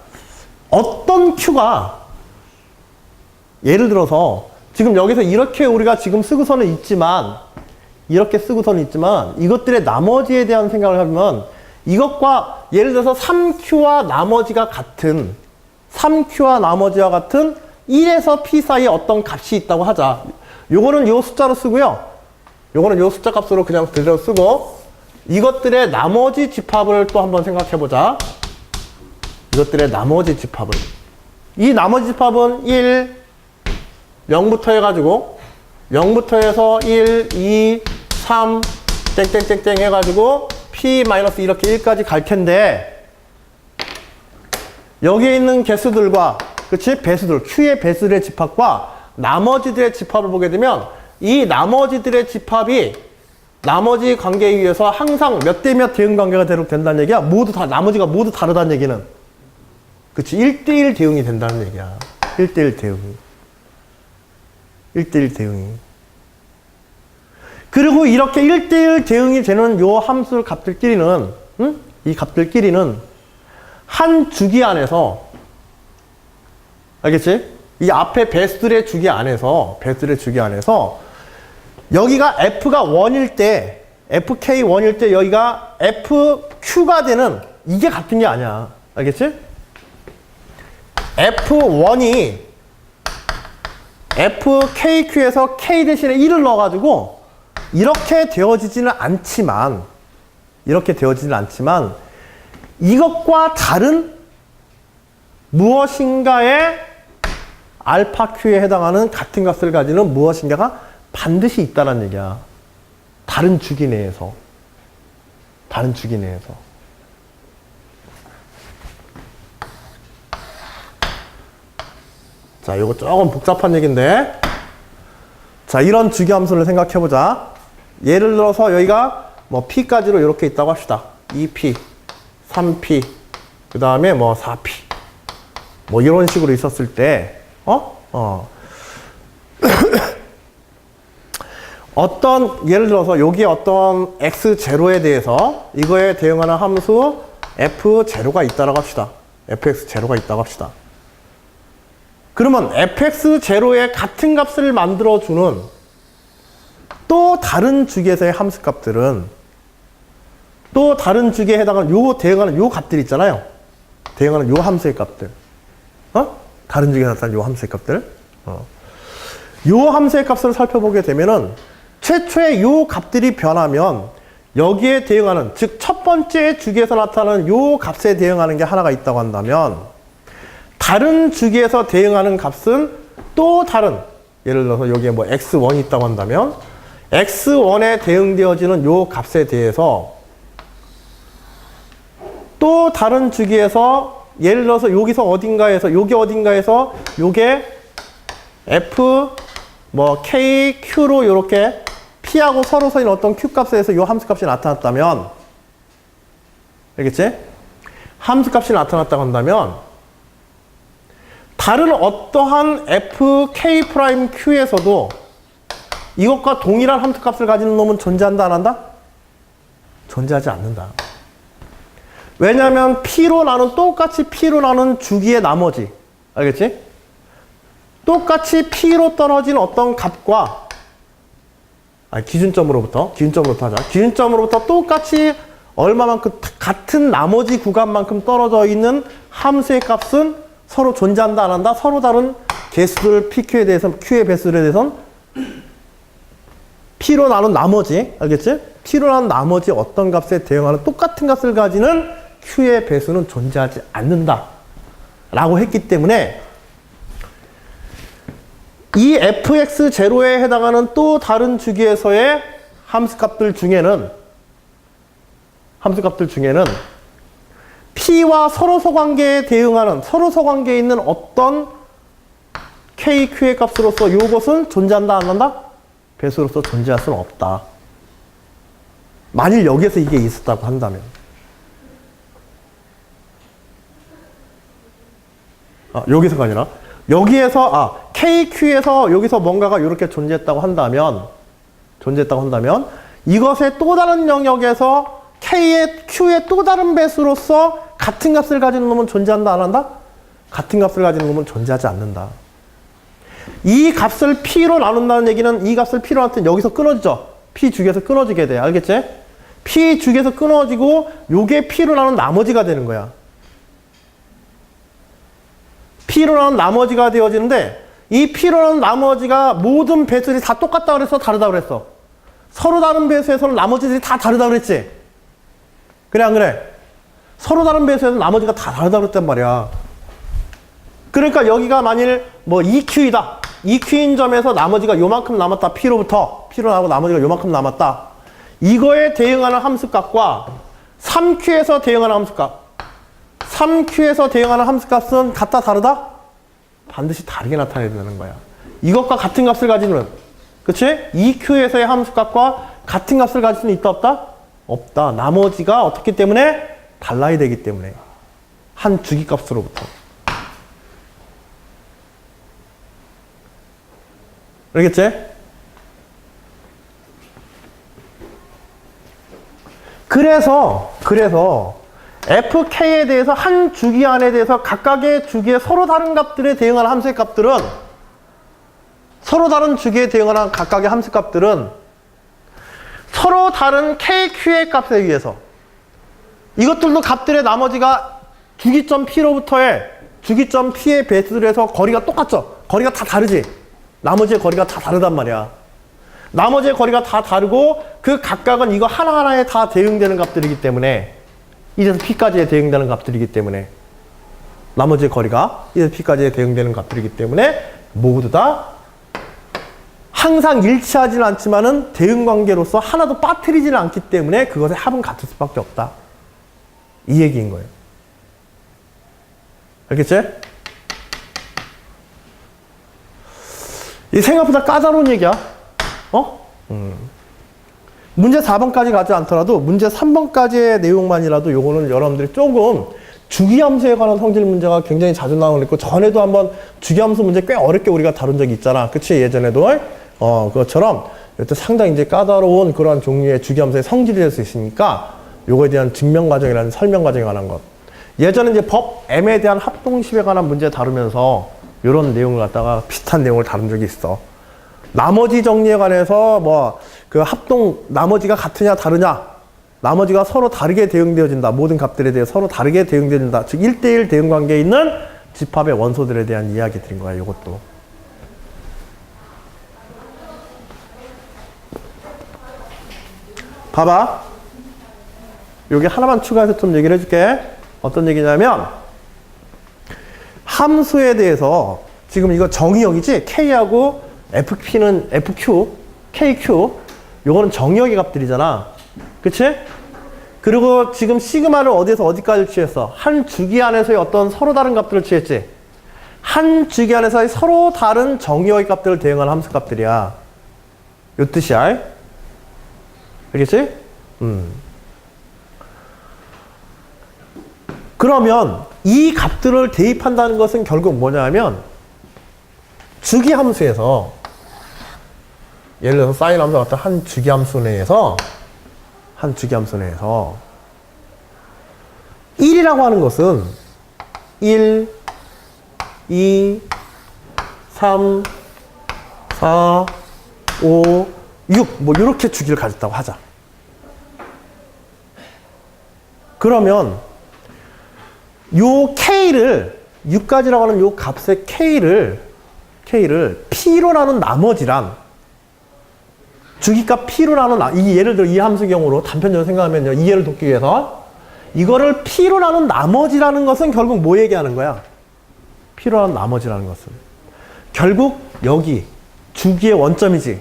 어떤 Q가 예를 들어서 지금 여기서 이렇게 우리가 지금 쓰고서는 있지만 이것들의 나머지에 대한 생각을 하면 이것과 예를 들어서 3Q와 나머지와 같은 1에서 P 사이에 어떤 값이 있다고 하자. 요거는 요 숫자로 쓰고요. 요거는 요 숫자 값으로 그냥 그대로 쓰고 이것들의 나머지 집합을 또 한번 생각해 보자. 이것들의 나머지 집합을. 이 나머지 집합은 1, 0부터 해가지고 0부터 해서 1, 2, 3, 땡땡땡땡 해가지고 P-1 이렇게 1까지 갈 텐데 여기에 있는 개수들과 그치? 배수들, Q의 배수들의 집합과 나머지들의 집합을 보게 되면 이 나머지들의 집합이 나머지 관계에 의해서 항상 몇 대 몇 대응 관계가 된다는 얘기야. 나머지가 모두 다르다는 얘기는. 그치? 1대1 대응이 된다는 얘기야. 1대1 대응이. 1대1 대응이. 그리고 이렇게 1대1 대응이 되는 요 함수 값들끼리는, 이 값들끼리는 한 주기 안에서, 알겠지? 이 앞에 배수들의 주기 안에서, 여기가 F가 1일 때, FK 1일 때 여기가 FQ가 되는 이게 같은 게 아니야. 알겠지? F1이 FKQ에서 K 대신에 1을 넣어가지고 이렇게 되어지지는 않지만 이것과 다른 무엇인가의 알파 Q에 해당하는 같은 값을 가지는 무엇인가가 반드시 있다는 얘기야. 다른 주기 내에서. 자, 이거 조금 복잡한 얘기인데. 자, 이런 주기 함수를 생각해 보자. 예를 들어서 여기가 뭐 P까지로 이렇게 있다고 합시다. 2P, 3P, 그 다음에 뭐 4P. 뭐 이런 식으로 있었을 때, 예를 들어서 여기에 어떤 X0에 대해서 이거에 대응하는 함수 F0가 있다고 합시다. Fx0가 있다고 합시다. 그러면 fx0의 같은 값을 만들어주는 또 다른 주기에서의 함수값들은 또 다른 주기에 해당하는 대응하는 요 값들 있잖아요. 대응하는 요 함수의 값들. 다른 주기에 나타나는 요 함수의 값들. 요 함수의 값을 살펴보게 되면은 최초의 요 값들이 변하면 여기에 대응하는, 즉 첫 번째 주기에서 나타나는 요 값에 대응하는 게 하나가 있다고 한다면 다른 주기에서 대응하는 값은 또 다른, 예를 들어서 여기에 뭐 x1이 있다고 한다면 x1에 대응되어지는 요 값에 대해서 또 다른 주기에서, 예를 들어서 여기서 어딘가에서, 여기 어딘가에서 요게 f 뭐 k, q로 요렇게 p하고 서로 서인 어떤 q 값에서 요 함수 값이 나타났다면, 알겠지? 함수 값이 나타났다고 한다면 다른 어떠한 fk'q에서도 이것과 동일한 함수 값을 가지는 놈은 존재한다 안 한다? 존재하지 않는다. 왜냐하면 똑같이 p로 나눈 주기의 나머지, 알겠지? 똑같이 p로 떨어진 어떤 값과, 기준점으로부터 하자. 기준점으로부터 똑같이 얼마만큼, 같은 나머지 구간만큼 떨어져 있는 함수의 값은 서로 존재한다 안 한다? 서로 다른 개수들 pq에 대해서, q의 배수들에 대해서는 p로 나눈 나머지, 알겠지? p로 나눈 나머지 어떤 값에 대응하는 똑같은 값을 가지는 q의 배수는 존재하지 않는다 라고 했기 때문에 이 fx0에 해당하는 또 다른 주기에서의 함수값들 중에는 p와 서로서 관계에 대응하는, 서로서 관계에 있는 어떤 k, q의 값으로서 이것은 존재한다 안 한다? 배수로서 존재할 수는 없다. 만일 여기에서 이게 있었다고 한다면. 여기서가 아니라 여기에서 k, q에서 여기서 뭔가가 이렇게 존재했다고 한다면 이것의 또 다른 영역에서 k의 q의 또 다른 배수로서 같은 값을 가지는 놈은 존재한다 안 한다? 같은 값을 가지는 놈은 존재하지 않는다. 이 값을 p로 나눈다는 얘기는 이 값을 p로 나눌 때 여기서 끊어지죠. p 주기에서 끊어지게 돼. 알겠지? p 주기에서 끊어지고 요게 p로 나눈 나머지가 되는 거야. p로 나눈 나머지가 되어지는데 이 p로 나눈 나머지가 모든 배수들이 다 똑같다 그랬어? 다르다 그랬어? 서로 다른 배수에서는 나머지들이 다 다르다 그랬지? 그래 안 그래? 서로 다른 배수에서는 나머지가 다 다르다 그랬단 말이야. 그러니까 여기가 만일 뭐 2q이다. 2q인 점에서 나머지가 요만큼 남았다. p로 나오고 나머지가 요만큼 남았다. 이거에 대응하는 함수값과 3q에서 대응하는 함수값. 3q에서 대응하는 함수값은 같다 다르다? 반드시 다르게 나타내야 되는 거야. 이것과 같은 값을 가지는, 그치? 2q에서의 함수값과 같은 값을 가질 수는 있다 없다? 없다. 나머지가 어떻기 때문에? 달라야 되기 때문에. 한 주기값으로부터. 알겠지? 그래서 fk에 대해서 한 주기 안에 대해서 각각의 주기에 서로 다른 값들에 대응하는 함수의 값들은, 서로 다른 주기에 대응하는 각각의 함수 값들은 서로 다른 k, q의 값에 의해서 이것들도 값들의 나머지가 주기점 p로부터의 주기점 p의 배수들에서 거리가 똑같죠? 거리가 다 다르지? 나머지의 거리가 다 다르단 말이야. 나머지의 거리가 다 다르고 그 각각은 이거 하나하나에 다 대응되는 값들이기 때문에 1에서 p까지에 대응되는 값들이기 때문에 나머지의 거리가 1에서 p까지에 대응되는 값들이기 때문에 모두 다 항상 일치하지는 않지만은 대응 관계로서 하나도 빠뜨리지는 않기 때문에 그것의 합은 같을 수밖에 없다. 이 얘기인 거예요. 알겠지? 이 생각보다 까다로운 얘기야. 문제 4번까지 가지 않더라도 문제 3번까지의 내용만이라도 요거는 여러분들이 조금 주기함수에 관한 성질 문제가 굉장히 자주 나오고 전에도 한번 주기함수 문제 꽤 어렵게 우리가 다룬 적이 있잖아. 그치? 예전에도. 그것처럼 이것도 상당히 이제 까다로운 그러한 종류의 주기함수의 성질이 될 수 있으니까 요거에 대한 증명 과정이라는 설명 과정에 관한 것. 예전에 이제 법 M에 대한 합동식에 관한 문제 다루면서 이런 내용을 갖다가 비슷한 내용을 다룬 적이 있어. 나머지 정리에 관해서 뭐 그 합동 나머지가 같으냐 다르냐, 나머지가 서로 다르게 대응되어진다. 모든 값들에 대해 서로 다르게 대응되어진다. 즉 1대1 대응 관계에 있는 집합의 원소들에 대한 이야기 드린 거야. 이것도. 봐봐. 여기 하나만 추가해서 좀 얘기를 해줄게. 어떤 얘기냐면 함수에 대해서 지금 이거 정의역이지? K하고 FP는 FQ, KQ 요거는 정의역의 값들이잖아. 그치? 그리고 지금 시그마를 어디에서 어디까지 취했어? 한 주기 안에서의 어떤 서로 다른 값들을 취했지? 한 주기 안에서의 서로 다른 정의역의 값들을 대응하는 함수 값들이야. 요 뜻이야. 알겠지? 그러면 이 값들을 대입한다는 것은 결국 뭐냐면 주기 함수에서 예를 들어서 사인 함수 같은 한 주기 함수 내에서 1이라고 하는 것은 1, 2, 3, 4, 5, 6 뭐 이렇게 주기를 가졌다고 하자. 그러면 요 K를 6까지라고 하는 요 값의 K를 P로 나눈 나머지란 주기값 P로 나눈 이 예를 들어 이 함수 경우로 단편적으로 생각하면요. 이해를 돕기 위해서 이거를 P로 나눈 나머지라는 것은 결국 뭐 얘기하는 거야? P로 나눈 나머지라는 것은 결국 여기 주기의 원점이지.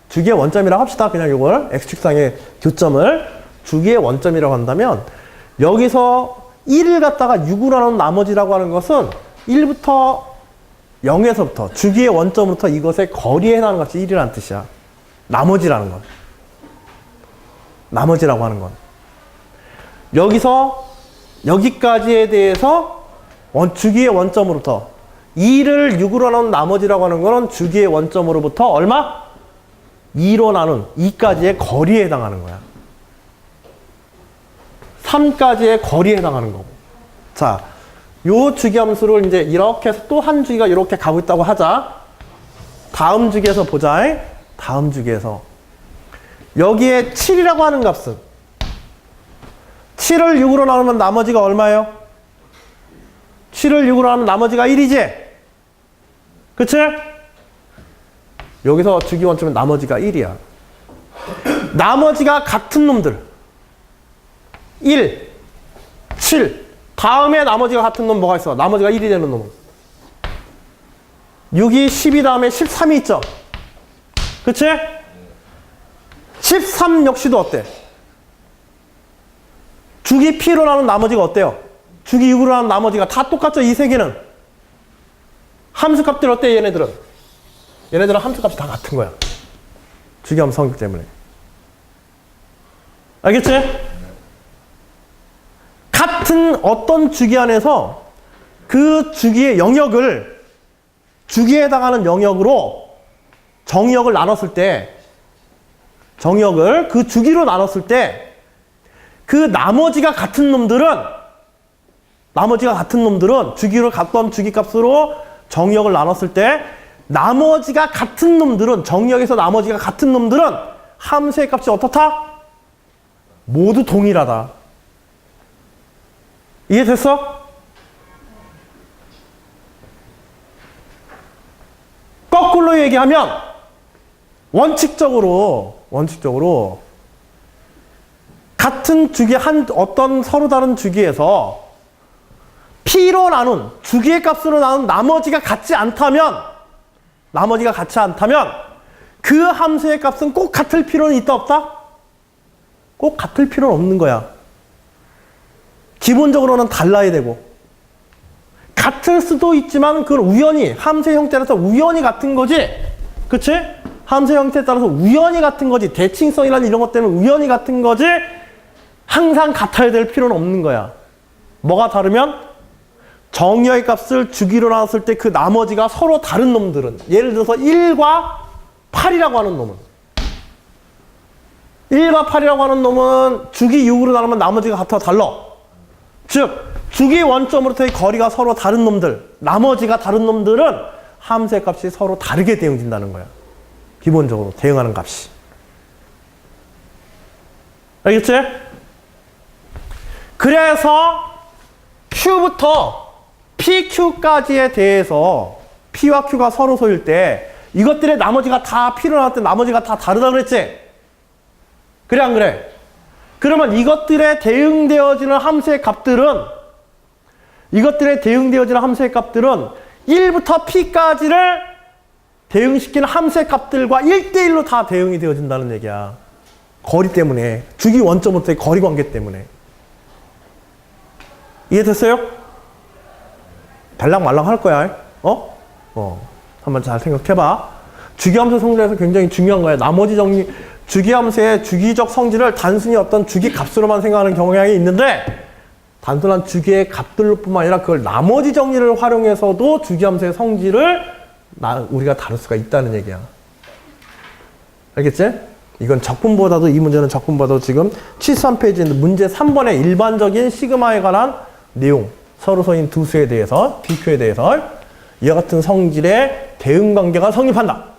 주기의 원점이라고 합시다. 그냥 이걸 X축상의 교점을 주기의 원점이라고 한다면 여기서 1을 갖다가 6으로 나눈 나머지라고 하는 것은 1부터 0에서부터 주기의 원점부터 이것의 거리에 해당하는 값이 1이라는 뜻이야. 나머지라는 건. 나머지라고 하는 건. 여기서 여기까지에 대해서 주기의 원점으로부터 2를 6으로 나눈 나머지라고 하는 거는 주기의 원점으로부터 얼마? 2로 나눈 2까지의 거리에 해당하는 거야. 3까지의 거리에 해당하는 거고. 자, 요 주기함수를 이제 이렇게 해서 또 한 주기가 이렇게 가고 있다고 하자. 다음 주기에서 보자. 다음 주기에서. 여기에 7이라고 하는 값은 7을 6으로 나누면 나머지가 얼마예요? 7을 6으로 나누면 나머지가 1이지? 그치? 여기서 주기 원점은 나머지가 1이야. 나머지가 같은 놈들. 1, 7. 다음에 나머지가 같은 놈 뭐가 있어? 나머지가 1이 되는 놈은. 6이 12 다음에 13이 있죠? 그치? 13 역시도 어때? 주기 P로 나눈 나머지가 어때요? 주기 6으로 나눈 나머지가 다 똑같죠? 이 세 개는. 함수값들 어때? 얘네들은 함수값이 다 같은 거야. 주기함수 성격 때문에. 알겠지? 같은 어떤 주기 안에서 그 주기의 영역을 주기에 해당하는 영역으로 정역을 나눴을 때 정역을 그 주기로 나눴을 때 그 나머지가 같은 놈들은 주기로 갔던 주기값으로 정역을 나눴을 때 나머지가 같은 놈들은 정역에서 나머지가 같은 놈들은 함수의 값이 어떻다? 모두 동일하다. 이해됐어? 거꾸로 얘기하면 원칙적으로 같은 주기 어떤 서로 다른 주기에서 P로 나눈 주기의 값으로 나눈 나머지가 같지 않다면 그 함수의 값은 꼭 같을 필요는 있다 없다? 꼭 같을 필요는 없는 거야. 기본적으로는 달라야 되고 같을 수도 있지만 그건 우연히 함수의 형태라서 우연히 같은 거지. 그치? 함수의 형태에 따라서 우연히 같은 거지. 대칭성이라는 이런 것 때문에 우연히 같은 거지. 항상 같아야 될 필요는 없는 거야. 뭐가 다르면 정의의 값을 주기로 나눴을 때 그 나머지가 서로 다른 놈들은 예를 들어서 1과 8이라고 하는 놈은 1과 8이라고 하는 놈은 주기 6으로 나누면 나머지가 같아 달라. 즉 주기 원점으로부터의 거리가 서로 다른 놈들 나머지가 다른 놈들은 함수의 값이 서로 다르게 대응된다는 거야. 기본적으로 대응하는 값이. 알겠지? 그래서 Q부터 PQ까지에 대해서 P와 Q가 서로 소일 때 이것들의 나머지가 다 P로 나올 때 나머지가 다 다르다 그랬지? 그래 안 그래? 그러면 이것들에 대응되어지는 함수의 값들은 1부터 p까지를 대응시키는 함수의 값들과 1대1로 다 대응이 되어진다는 얘기야. 거리 때문에. 주기 원점부터의 거리 관계 때문에. 이해됐어요? 달랑말랑 할 거야. 한번 잘 생각해봐. 주기함수 성질에서 굉장히 중요한 거야. 나머지 주기함수의 주기적 성질을 단순히 어떤 주기 값으로만 생각하는 경향이 있는데, 단순한 주기의 값들로 뿐만 아니라 그걸 나머지 정리를 활용해서도 주기함수의 성질을 우리가 다룰 수가 있다는 얘기야. 알겠지? 이건 적분보다도, 이 문제는 적분보다도 지금 73페이지인데 문제 3번의 일반적인 시그마에 관한 내용, 서로서인 두 수에 대해서, BQ에 대해서 이와 같은 성질의 대응관계가 성립한다.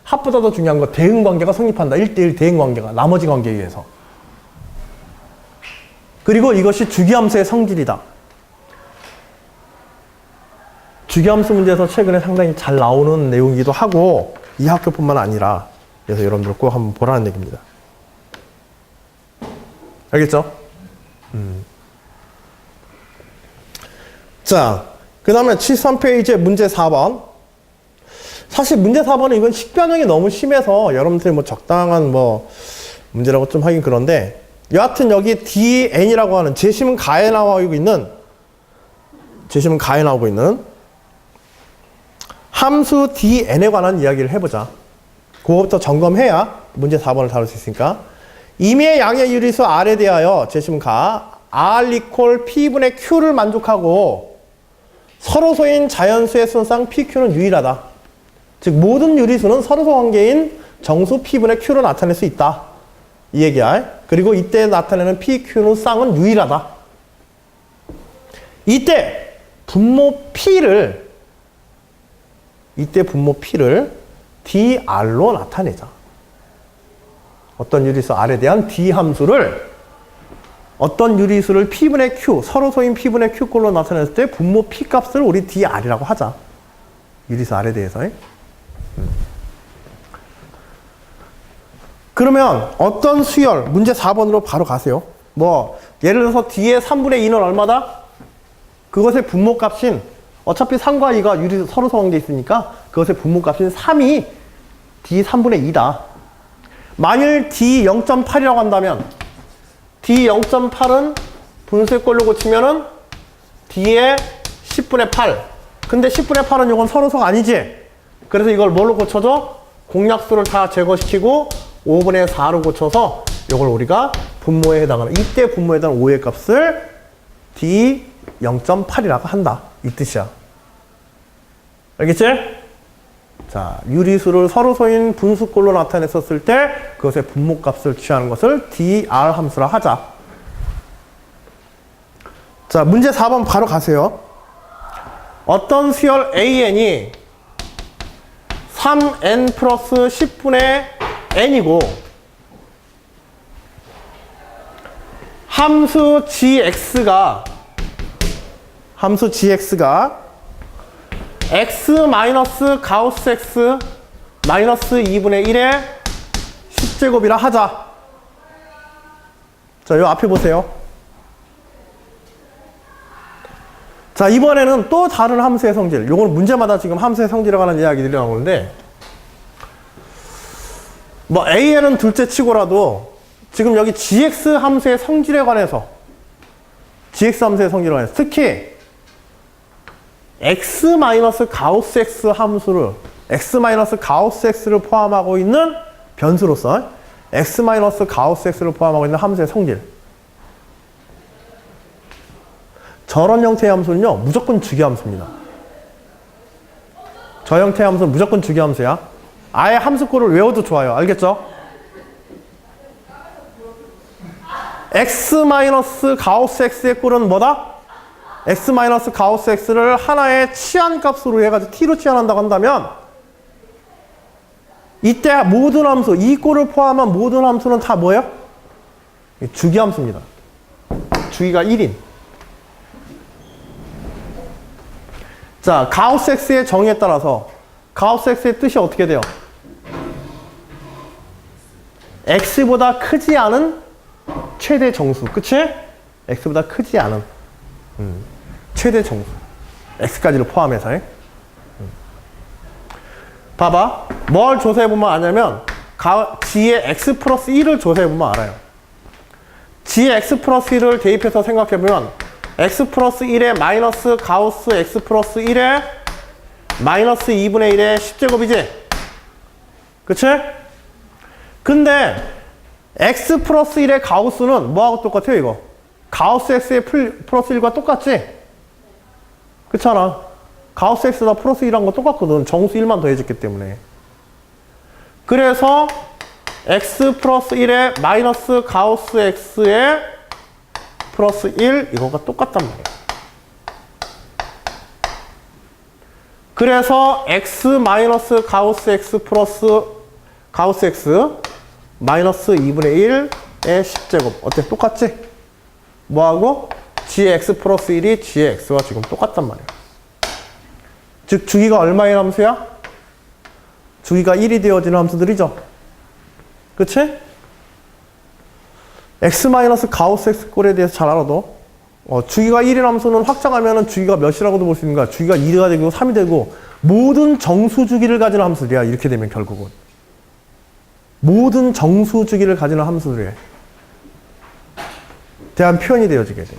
합보다 더 중요한 거 대응관계가 성립한다. 1대1 대응관계가 나머지 관계에 의해서. 그리고 이것이 주기함수의 성질이다. 주기함수 문제에서 최근에 상당히 잘 나오는 내용이기도 하고 이 학교뿐만 아니라 그래서 여러분들 꼭 한번 보라는 얘기입니다. 알겠죠? 자, 그 다음에 73페이지의 문제 4번. 사실 문제 4번은 이건 식변형이 너무 심해서 여러분들이 뭐 적당한 문제라고 좀 하긴 그런데, 여하튼 여기 dn이라고 하는 제심은 가에 나오고 있는 함수 dn에 관한 이야기를 해보자. 그거부터 점검해야 문제 4번을 다룰 수 있으니까. 임의의 양의 유리수 R에 대하여 제심은 가 R 이퀄 P분의 Q를 만족하고 서로소인 자연수의 순상 PQ는 유일하다. 즉 모든 유리수는 서로소 관계인 정수 P분의 Q로 나타낼 수 있다. 이 얘기야. 그리고 이때 나타내는 PQ는 쌍은 유일하다. 이때 분모 P를 DR로 나타내자. 어떤 유리수 R에 대한 D 함수를 어떤 유리수를 P분의 Q, 서로소인 P분의 Q꼴로 나타냈을 때 분모 P 값을 우리 DR이라고 하자. 유리수 R에 대해서. 그러면 어떤 수열, 문제 4번으로 바로 가세요. 예를 들어서 D의 3분의 2는 얼마다? 그것의 분모값인, 어차피 3과 2가 유리수 서로 성관계 있으니까 그것의 분모값인 3이 D 3분의 2다. 만일 D 0.8이라고 한다면 D 0.8은 분수꼴로 고치면은 D의 10분의 8. 근데 10분의 8은 이건 서로성 아니지? 그래서 이걸 뭘로 고쳐줘? 공약수를 다 제거시키고 5분의 4로 고쳐서 이걸 우리가 분모에 해당하는, 이때 분모에 해당하는 5의 값을 D 0.8이라고 한다. 이 뜻이야. 알겠지? 자, 유리수를 서로소인 분수꼴로 나타냈었을 때 그것의 분모값을 취하는 것을 DR 함수라 하자. 자, 문제 4번 바로 가세요. 어떤 수열 AN이 3n 플러스 10분의 n이고 함수 gx가 x 마이너스 가우스 x 마이너스 2분의 1의 10제곱이라 하자. 자, 요 앞에 보세요. 자, 이번에는 또 다른 함수의 성질. 요거는 문제마다 지금 함수의 성질에 관한 이야기들이 나오는데, AN은 둘째 치고라도 지금 여기 gx 함수의 성질에 관해서, 특히 x 마이너스 가우스 x 함수를, x 마이너스 가우스 x를 포함하고 있는 변수로서 x 마이너스 가우스 x를 포함하고 있는 함수의 성질. 저런 형태의 함수는요, 무조건 주기함수입니다. 저 형태의 함수는 무조건 주기함수야. 아예 함수꼴을 외워도 좋아요. 알겠죠? x 마이너스 가우스 x의 꼴은 뭐다? x 마이너스 가우스 x를 하나의 치환값으로 해가지고 t로 치환한다고 한다면 이때 모든 함수, 이 꼴을 포함한 모든 함수는 다 뭐예요? 주기함수입니다. 주기가 1인. 자, 가우스 x의 정의에 따라서 가우스 x의 뜻이 어떻게 돼요? x보다 크지 않은 최대 정수. 그치? x보다 크지 않은 최대 정수. x까지를 포함해서. 봐봐. 뭘 조사해보면 아냐면 g의 x 플러스 1을 조사해보면 알아요. g의 x 플러스 1을 대입해서 생각해보면 x 플러스 1에 마이너스 가우스 x 플러스 1에 마이너스 2분의 1의 10제곱이지? 그치? 근데 x 플러스 1의 가우스는 뭐하고 똑같아요 이거? 가우스 x의 플러스 1과 똑같지? 그렇잖아. 가우스 x가 플러스 1한 거 똑같거든. 정수 1만 더해졌기 때문에. 그래서 x 플러스 1에 마이너스 가우스 x의 플러스 1 이거가 똑같단 말이야. 그래서 x 마이너스 가우스 x 플러스 가우스 x 마이너스 2분의 1의 10제곱 어때? 똑같지? 뭐하고? g의 x 플러스 1이 g의 x와 지금 똑같단 말이야. 즉 주기가 얼마의 함수야? 주기가 1이 되어지는 함수들이죠. 그치? x 마이너스 가우스 x 꼴에 대해서 잘 알아도 주기가 1인 함수는 확장하면 주기가 몇이라고도 볼 수 있는 거야. 주기가 2가 되고 3이 되고 모든 정수 주기를 가지는 함수들이야. 이렇게 되면 결국은. 모든 정수 주기를 가지는 함수들에 대한 표현이 되어지게 돼.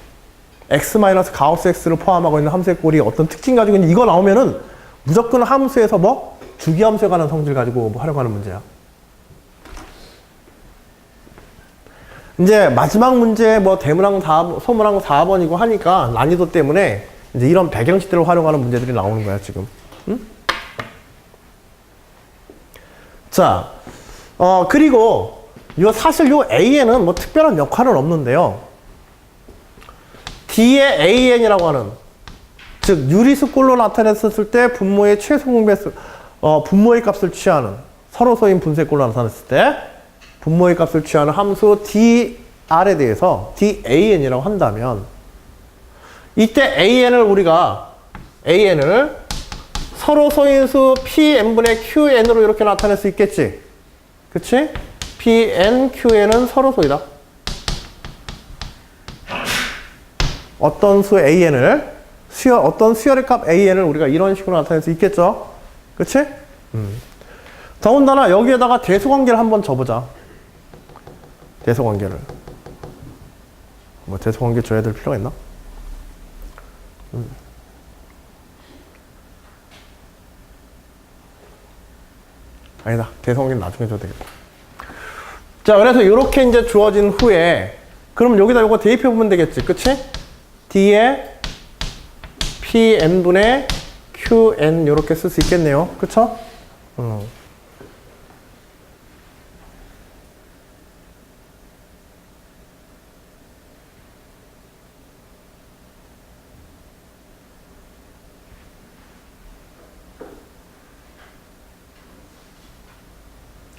x 마이너스 가우스 x를 포함하고 있는 함수의 꼴이 어떤 특징 가지고 있는 이거 나오면은 무조건 함수에서 뭐 주기 함수에 관한 성질 가지고 뭐 하려고 하는 문제야. 이제 마지막 문제 뭐 대문항 4, 소문항 4번이고 하니까 난이도 때문에 이제 이런 배경식대로 활용하는 문제들이 나오는 거야 지금. 응? 자, 그리고 요 사실 요 AN은 뭐 특별한 역할은 없는데요. D의 AN이라고 하는 즉 유리수꼴로 나타냈었을 때 분모의 최소 공배수 분모의 값을 취하는 서로소인 분쇄꼴로 나타냈을 때 분모의 값을 취하는 함수 DR에 대해서 DAN이라고 한다면 이때 우리가 AN을 서로소인수 PN분의 QN으로 이렇게 나타낼 수 있겠지? 그치? PN, QN은 서로소이다. 어떤 수 AN을 어떤 수열의 값 AN을 우리가 이런 식으로 나타낼 수 있겠죠? 그치? 더군다나 여기에다가 대소관계를 한번 줘보자. 대소관계를. 뭐 대소관계 줘야 될 필요가 있나? 아니다. 대소관계는 나중에 줘도 되겠다. 자, 그래서 이렇게 이제 주어진 후에 그럼 여기다 이거 대입해 보면 되겠지. 그치? D에 PN분의 QN 이렇게 쓸 수 있겠네요. 그쵸?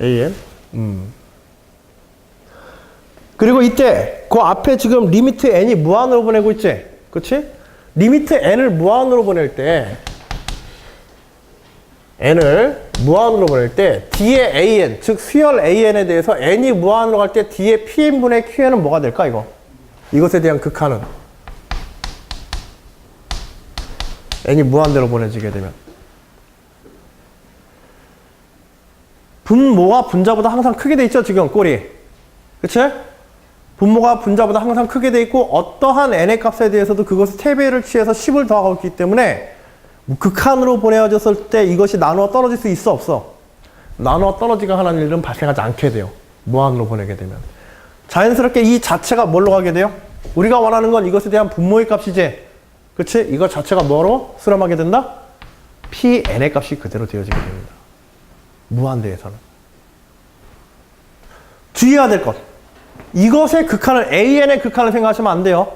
AN? 그리고 이때 그 앞에 지금 리미트 n이 무한으로 보내고 있지? 그치? 리미트 n을 무한으로 보낼 때 n을 무한으로 보낼 때 D의 AN, 즉 수열 AN에 대해서 n이 무한으로 갈 때 D의 PN분의 QN은 뭐가 될까 이거? 이것에 대한 극한은 n이 무한대로 보내지게 되면 분모가 분자보다 항상 크게 돼 있죠 지금 꼴이. 그치? 분모가 분자보다 항상 크게 돼 있고 어떠한 n의 값에 대해서도 그것을 3배를 취해서 10을 더하고 있기 때문에 극한으로 보내어졌을 때 이것이 나누어 떨어질 수 있어 없어? 나누어 떨어지가 하는 일은 발생하지 않게 돼요. 무한으로 보내게 되면. 자연스럽게 이 자체가 뭘로 가게 돼요? 우리가 원하는 건 이것에 대한 분모의 값이지. 그치? 이거 자체가 뭐로 수렴하게 된다? Pn의 값이 그대로 되어지게 됩니다. 무한대에서는. 주의해야 될 것. 이것의 극한을, AN의 극한을 생각하시면 안 돼요.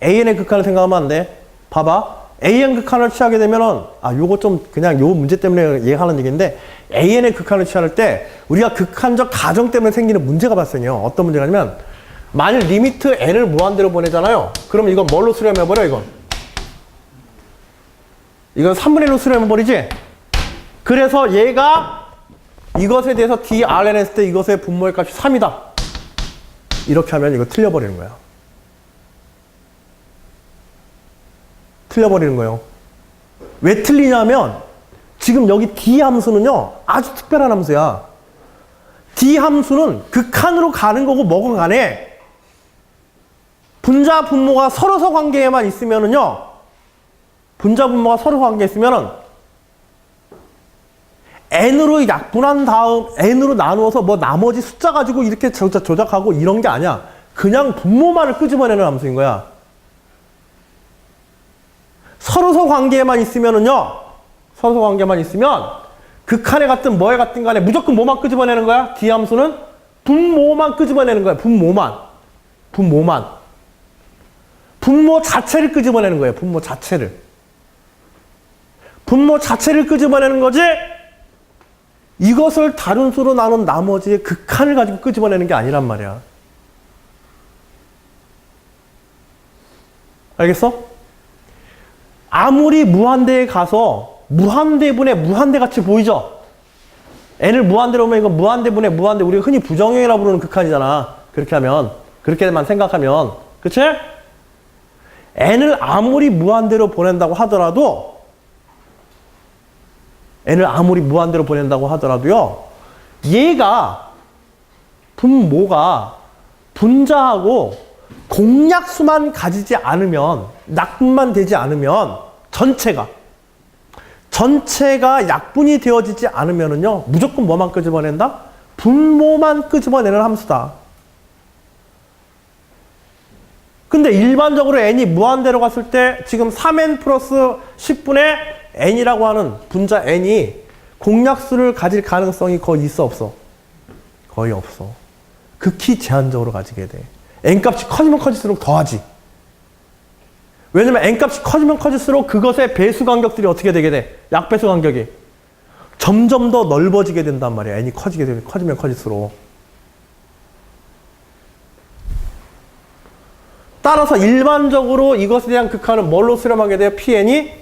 AN의 극한을 생각하면 안 돼. 봐봐. AN 극한을 취하게 되면은, 요거 좀 그냥 요 문제 때문에 얘기하는 얘기인데, AN의 극한을 취할 때, 우리가 극한적 가정 때문에 생기는 문제가 발생해요. 어떤 문제냐면, 만일 리미트 n을 무한대로 보내잖아요. 그럼 이건 뭘로 수렴해버려, 이건? 이건 3분의 1로 수렴해버리지? 그래서 얘가 이것에 대해서 drn 했을 때 이것의 분모의 값이 3이다. 이렇게 하면 이거 틀려버리는 거야. 틀려버리는 거예요. 왜 틀리냐면 지금 여기 d 함수는요 아주 특별한 함수야. d 함수는 극한으로 가는 거고 뭐고 간에 분자 분모가 서로서 관계에만 있으면은요, 분자 분모가 서로 관계에 있으면은 n으로 약분한 다음 n으로 나누어서 뭐 나머지 숫자 가지고 이렇게 조작하고 이런 게 아니야. 그냥 분모만을 끄집어내는 함수인 거야. 서로서 관계에만 있으면은요, 서로서 관계만 있으면 극한에 갔든 뭐에 갔든 간에 무조건 뭐만 끄집어내는 거야? d 함수는 분모만 끄집어내는 거야. 분모만. 분모 자체를 끄집어내는 거예요. 분모 자체를 끄집어내는 거지, 이것을 다른 수로 나눈 나머지의 극한을 가지고 끄집어내는 게 아니란 말이야. 알겠어? 아무리 무한대에 가서 무한대분의 무한대 같이 보이죠? n을 무한대로 보면 이거 무한대분의 무한대, 우리가 흔히 부정형이라고 부르는 극한이잖아. 그렇게 하면, 그렇게만 생각하면, 그치? n을 아무리 무한대로 보낸다고 하더라도, 얘가, 분모가 분자하고 공약수만 가지지 않으면, 낙분만 되지 않으면, 전체가 약분이 되어지지 않으면은요, 무조건 뭐만 끄집어낸다? 분모만 끄집어내는 함수다. 근데 일반적으로 n이 무한대로 갔을 때 지금 3n 플러스 10분의 n이라고 하는 분자 n이 공약수를 가질 가능성이 거의 있어, 없어? 거의 없어. 극히 제한적으로 가지게 돼. n값이 커지면 커질수록 더하지. 왜냐면 n값이 커지면 커질수록 그것의 배수 간격들이 어떻게 되게 돼? 약배수 간격이 점점 더 넓어지게 된단 말이야. n이 커지면 커질수록. 따라서 일반적으로 이것에 대한 극한은 뭘로 수렴하게 돼요? pn이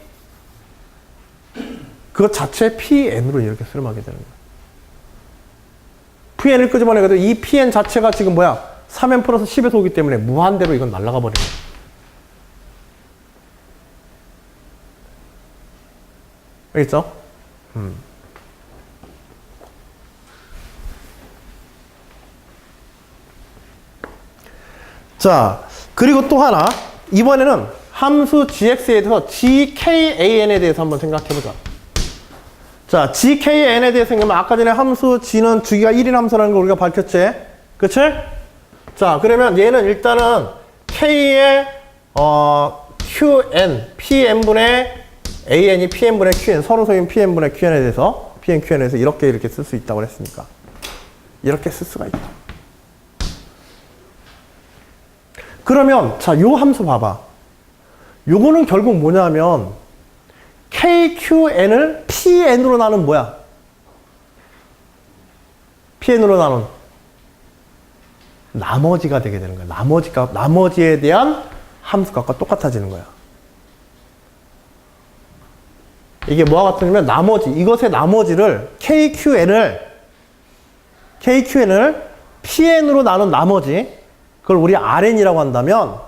그것 자체 pn으로 이렇게 수렴하게 되는 거야. pn을 끄집어내거든. 이 pn 자체가 지금 뭐야? 3n 플러스 10에서 오기 때문에 무한대로 이건 날아가 버리는 거야. 알겠죠? 자, 그리고 또 하나, 이번에는 함수 gx에 대해서 gkan에 대해서 한번 생각해보자. 자, gkan에 대해서 생각하면 아까 전에 함수 g는 주기가 1인 함수라는 걸 우리가 밝혔지? 그치? 자, 그러면 얘는 일단은 k의 qn, pn분의 an이 pn분의 qn, 서로소인 pn분의 qn에 대해서, pn, qn에 대해서 이렇게 쓸 수 있다고 했으니까. 이렇게 쓸 수가 있다. 그러면, 자, 요 함수 봐봐. 요거는 결국 뭐냐면, kqn을 pn으로 나눈 뭐야? pn으로 나눈 나머지가 되게 되는 거야. 나머지에 대한 함수값과 똑같아지는 거야. 이게 뭐와 같으냐면 나머지, 이것의 나머지를 kqn을 pn으로 나눈 나머지, 그걸 우리 rn이라고 한다면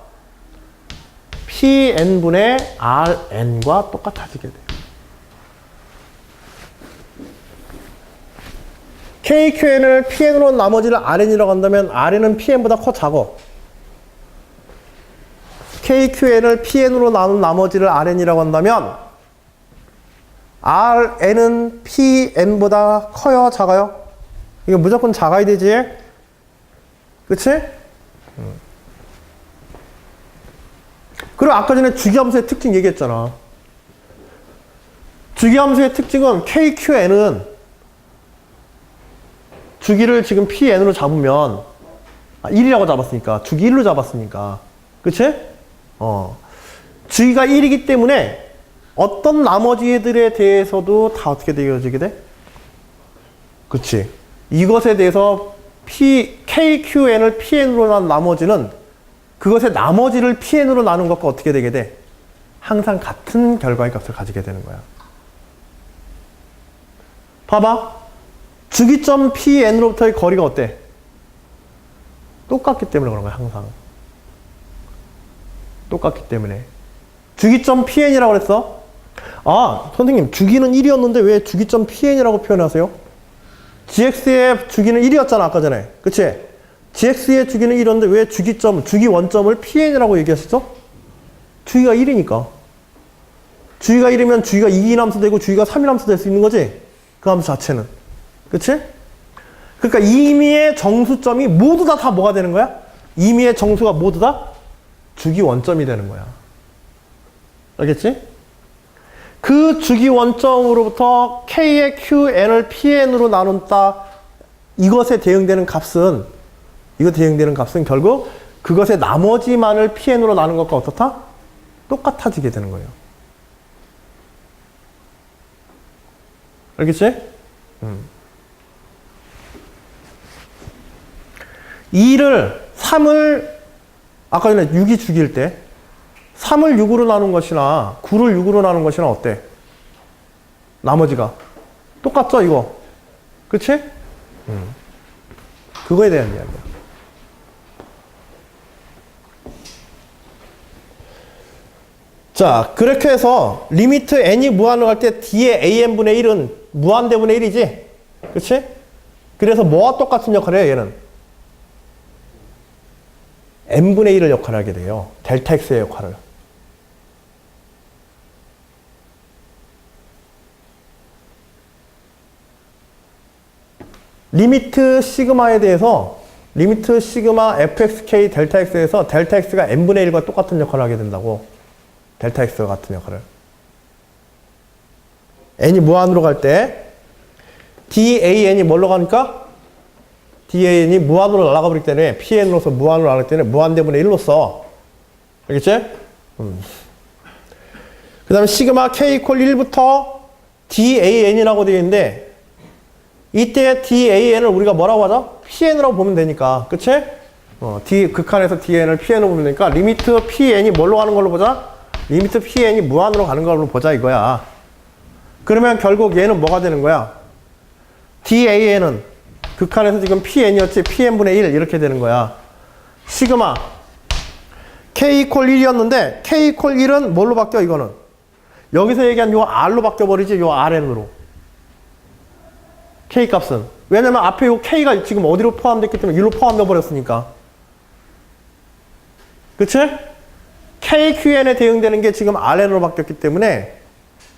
pn분의 rn과 똑같아지게 돼요. kqn을 pn으로 나머지를 rn이라고 한다면 rn은 pn보다 작어. kqn을 pn으로 나눈 나머지를 rn이라고 한다면 rn은 pn보다 커요, 작아요? 이거 무조건 작아야 되지? 그치? 그리고 아까 전에 주기함수의 특징 얘기했잖아. 주기함수의 특징은 kqn은 주기를 지금 pn으로 잡으면 1이라고 잡았으니까, 주기 1로 잡았으니까, 그치? 주기가 1이기 때문에 어떤 나머지 애들에 대해서도 다 어떻게 되어지게 돼? 그치? 이것에 대해서 kqn을 pn으로 나눈 나머지는 그것의 나머지를 pn으로 나눈 것과 어떻게 되게 돼? 항상 같은 결과의 값을 가지게 되는 거야. 봐봐. 주기점 PN으로부터의 거리가 어때? 똑같기 때문에 그런 거야, 항상. 똑같기 때문에. 주기점 PN이라고 그랬어? 아, 선생님, 주기는 1이었는데 왜 주기점 PN이라고 표현하세요? GX의 주기는 1이었잖아, 아까 전에. 그치? GX의 주기는 1이었는데 왜 주기 원점을 PN이라고 얘기하시죠? 주기가 1이니까. 주기가 1이면 주기가 2인함수 되고 주기가 3인함수 될 수 있는 거지? 그 함수 자체는. 그치? 그러니까 임의의 정수점이 모두 다 뭐가 되는 거야? 임의의 정수가 모두 다 주기 원점이 되는 거야. 알겠지? 그 주기 원점으로부터 K의 QN을 PN으로 나눈다. 이것에 대응되는 값은 결국 그것의 나머지만을 PN으로 나눈 것과 어떻다? 똑같아지게 되는 거예요. 알겠지? 3을 아까 전에 6이 주기일 때 3을 6으로 나눈 것이나 9를 6으로 나눈 것이나 어때? 나머지가 똑같죠 이거? 그치? 그거에 대한 이야기야. 자, 그렇게 해서 리미트 n이 무한으로 갈 때 d의 an분의 1은 무한대분의 1이지? 그치? 그래서 뭐와 똑같은 역할을 해요, 얘는? n분의 1을 역할을 하게 돼요. 델타 x의 역할을. 리미트 시그마에 대해서 리미트 시그마 fxk 델타 x에서 델타 x가 n분의 1과 똑같은 역할을 하게 된다고. 델타 x와 같은 역할을. n이 무한으로 갈 때 dan이 뭘로 가니까? dan이 무한으로 날아가 버리기 때문에 pn으로서 무한으로 날아가기 때문에 무한대분의 1로 써. 알겠지? 그 다음에 시그마 k 이퀄 1부터 dan이라고 되어 있는데 이때 dan을 우리가 뭐라고 하죠? pn이라고 보면 되니까. 그치? 극한에서 dan을 pn으로 보면 되니까 리미트 pn이 뭘로 가는 걸로 보자? 리미트 pn이 무한으로 가는 걸로 보자 이거야. 그러면 결국 얘는 뭐가 되는 거야? dan은 극한에서 지금 pn이었지 pn분의 1 이렇게 되는 거야. 시그마 k 이퀄 1이었는데 k 이퀄 1은 뭘로 바뀌어 이거는? 여기서 얘기한 요 r로 바뀌어 버리지 요 rn으로. k 값은. 왜냐면 앞에 요 k가 지금 어디로 포함됐기 때문에 1로 포함돼 버렸으니까. 그치? KQN에 대응되는 게 지금 RN으로 바뀌었기 때문에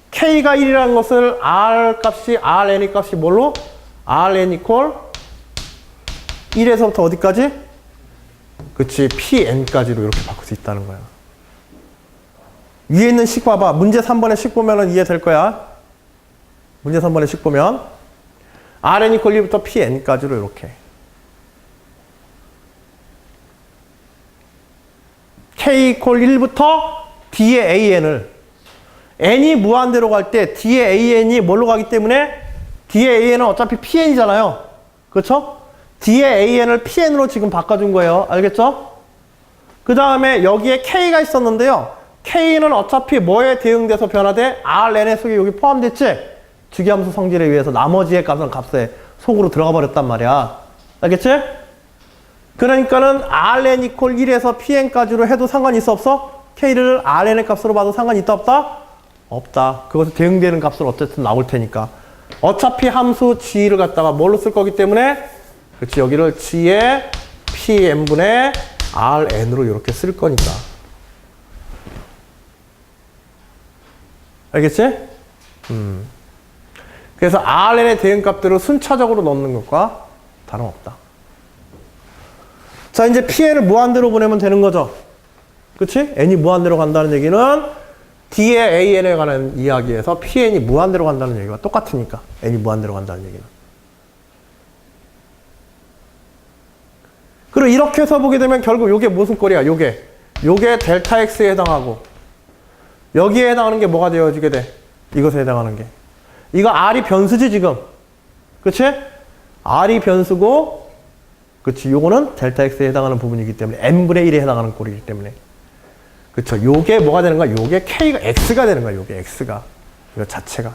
K가 1이라는 것을 R 값이, RN 값이 뭘로? RN 이퀄 1에서부터 어디까지? 그치, PN까지로 이렇게 바꿀 수 있다는 거야. 위에 있는 식 봐봐. 문제 3번의 식 보면은 이해될 거야. 문제 3번의 식 보면 RN 이퀄 1부터 PN까지로 이렇게. K 이퀄 1부터 D의 AN을 N이 무한대로 갈 때 D의 AN이 뭘로 가기 때문에 D의 AN은 어차피 PN이잖아요. 그렇죠? D의 AN을 PN으로 지금 바꿔준 거예요. 알겠죠? 그 다음에 여기에 K가 있었는데요. K는 어차피 뭐에 대응돼서 변화돼? RN의 속에 여기 포함됐지? 주기함수 성질에 의해서 나머지의 값에 속으로 들어가 버렸단 말이야. 알겠지? 그러니까는 RN 이퀄 1에서 PN까지로 해도 상관이 있어 없어? K를 RN의 값으로 봐도 상관이 있다 없다? 없다. 그것에 대응되는 값은 어쨌든 나올 테니까. 어차피 함수 G를 갖다가 뭘로 쓸 거기 때문에 그렇지 여기를 G의 PN분의 RN으로 이렇게 쓸 거니까. 알겠지? 그래서 RN의 대응값들을 순차적으로 넣는 것과 다름없다. 자, 이제 PN을 무한대로 보내면 되는 거죠. 그치? N이 무한대로 간다는 얘기는 D의 AN에 관한 이야기에서 PN이 무한대로 간다는 얘기와 똑같으니까. N이 무한대로 간다는 얘기는. 그리고 이렇게 해서 보게 되면 결국 요게 무슨 꼴이야? 요게 델타 X에 해당하고 여기에 해당하는 게 뭐가 되어지게 돼? 이것에 해당하는 게. 이거 R이 변수지 지금. 그치? R이 변수고 그치? 요거는 델타 X에 해당하는 부분이기 때문에 n분의 1에 해당하는 꼴이기 때문에 그쵸? 요게 뭐가 되는 거야? 요게 K가 X가 되는 거야. 요게 X가. 이거 자체가.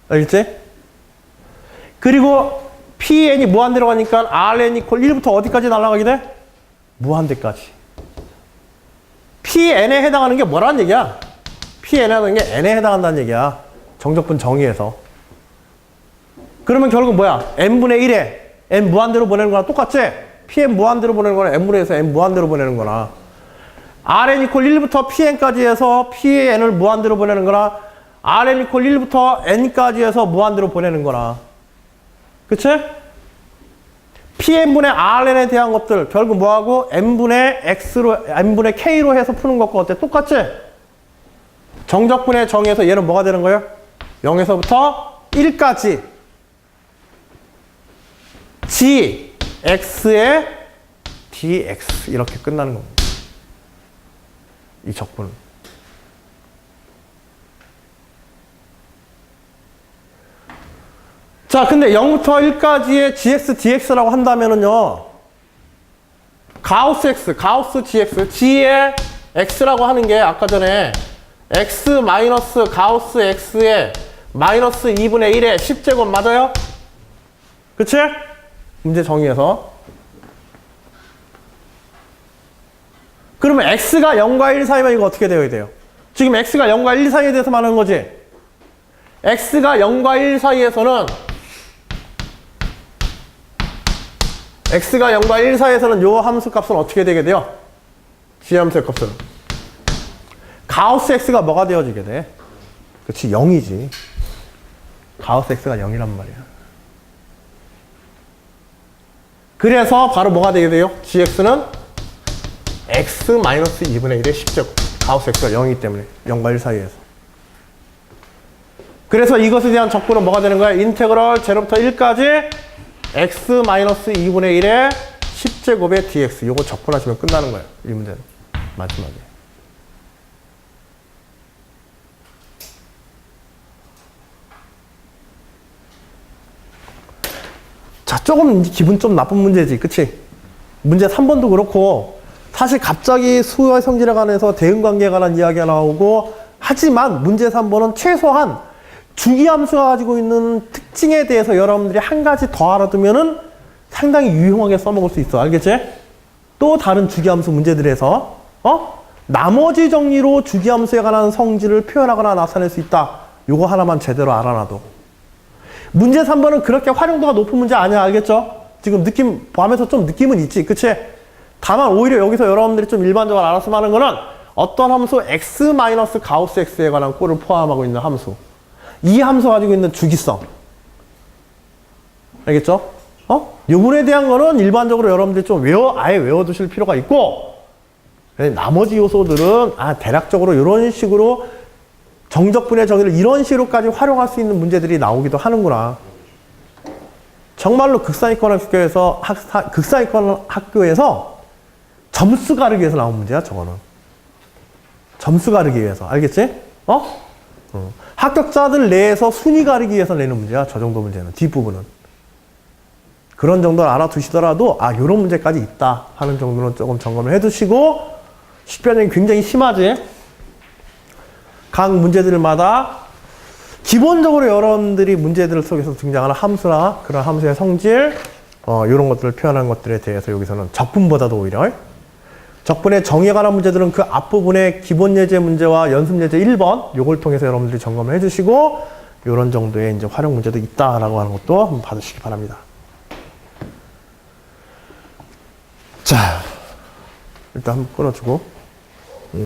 알겠지? 그리고 PN이 무한대로 가니까 RN 이퀄 1부터 어디까지 날아가게 돼? 무한대까지. PN에 해당하는 게 뭐라는 얘기야? PN에 해당하는 게 N에 해당한다는 얘기야. 정적분 정의에서. 그러면 결국 뭐야? N분의 1에 N 무한대로 보내는 거랑 똑같지? PN 무한대로 보내는 거랑 N분의 1에서 N 무한대로 보내는 거나 RN 이퀄 1부터 PN까지 해서 PN을 무한대로 보내는 거나 RN 이퀄 1부터 N까지 해서 무한대로 보내는 거나 그치? PN분의 RN에 대한 것들 결국 뭐하고 N분의 X로 N분의 K로 해서 푸는 것과 어때? 똑같지? 정적분의 정의에서 얘는 뭐가 되는 거예요? 0에서부터 1까지 G, X의 dx 이렇게 끝나는 겁니다. 이 적분은. 자, 근데 0부터 1까지의 gx, dx라고 한다면은요. 가우스 x, 가우스 gx, g의 x라고 하는 게 아까 전에 x 마이너스 가우스 x의 마이너스 2분의 1의 10제곱 맞아요? 그치? 문제 정의에서. 그러면 x가 0과 1 사이면 이거 어떻게 되어야 돼요? 지금 x가 0과 1 사이에 대해서 말하는 거지? x가 0과 1 사이에서는 x가 0과 1 사이에서는 요 함수 값은 어떻게 되게 돼요? g함수의 값은 가우스 x가 뭐가 되어지게 돼? 그렇지, 0이지. 가우스 x가 0이란 말이야. 그래서 바로 뭐가 되게 돼요? gx는 x-2분의 1의 10제곱. 가우스 x가 0이기 때문에 0과 1 사이에서. 그래서 이것에 대한 적분은 뭐가 되는 거야? 인테그럴 0부터 1까지 x-2분의 1의 10제곱의 dx. 요거 적분하시면 끝나는 거예요. 이 문제는. 마지막에. 자, 조금 기분 좀 나쁜 문제지. 그치? 문제 3번도 그렇고 사실 갑자기 수의 성질에 관해서 대응관계에 관한 이야기가 나오고 하지만 문제 3번은 최소한 주기함수가 가지고 있는 특징에 대해서 여러분들이 한 가지 더 알아두면은 상당히 유용하게 써먹을 수 있어. 알겠지? 또 다른 주기함수 문제들에서 나머지 정리로 주기함수에 관한 성질을 표현하거나 나타낼 수 있다. 요거 하나만 제대로 알아놔도. 문제 3번은 그렇게 활용도가 높은 문제 아니야. 알겠죠? 지금 느낌, 보면서 좀 느낌은 있지. 그치? 다만 오히려 여기서 여러분들이 좀 일반적으로 알았으면 하는 거는 어떤 함수 x 가우스 x에 관한 꼴을 포함하고 있는 함수. 이 함수 가지고 있는 주기성. 알겠죠? 요분에 대한 거는 일반적으로 여러분들이 좀 아예 외워두실 필요가 있고, 나머지 요소들은, 대략적으로 이런 식으로 정적분의 정의를 이런 식으로까지 활용할 수 있는 문제들이 나오기도 하는구나. 정말로 극상위권 학교에서 점수 가르기 위해서 나온 문제야, 저거는. 점수 가르기 위해서. 알겠지? 합격자들 내에서 순위 가리기 위해서 내는 문제야. 저 정도 문제는. 뒷부분은. 그런 정도를 알아두시더라도 요런 문제까지 있다 하는 정도는 조금 점검을 해두시고 식변형이 굉장히 심하지. 각 문제들마다 기본적으로 여러분들이 문제들 속에서 등장하는 함수나 그런 함수의 성질 이런 것들을 표현하는 것들에 대해서 여기서는 적분보다도 오히려 적분의 정의에 관한 문제들은 그 앞부분의 기본 예제 문제와 연습 예제 1번 요걸 통해서 여러분들이 점검을 해주시고 이런 정도의 이제 활용 문제도 있다라고 하는 것도 한번 봐주시기 바랍니다. 자, 일단 한번 끊어주고.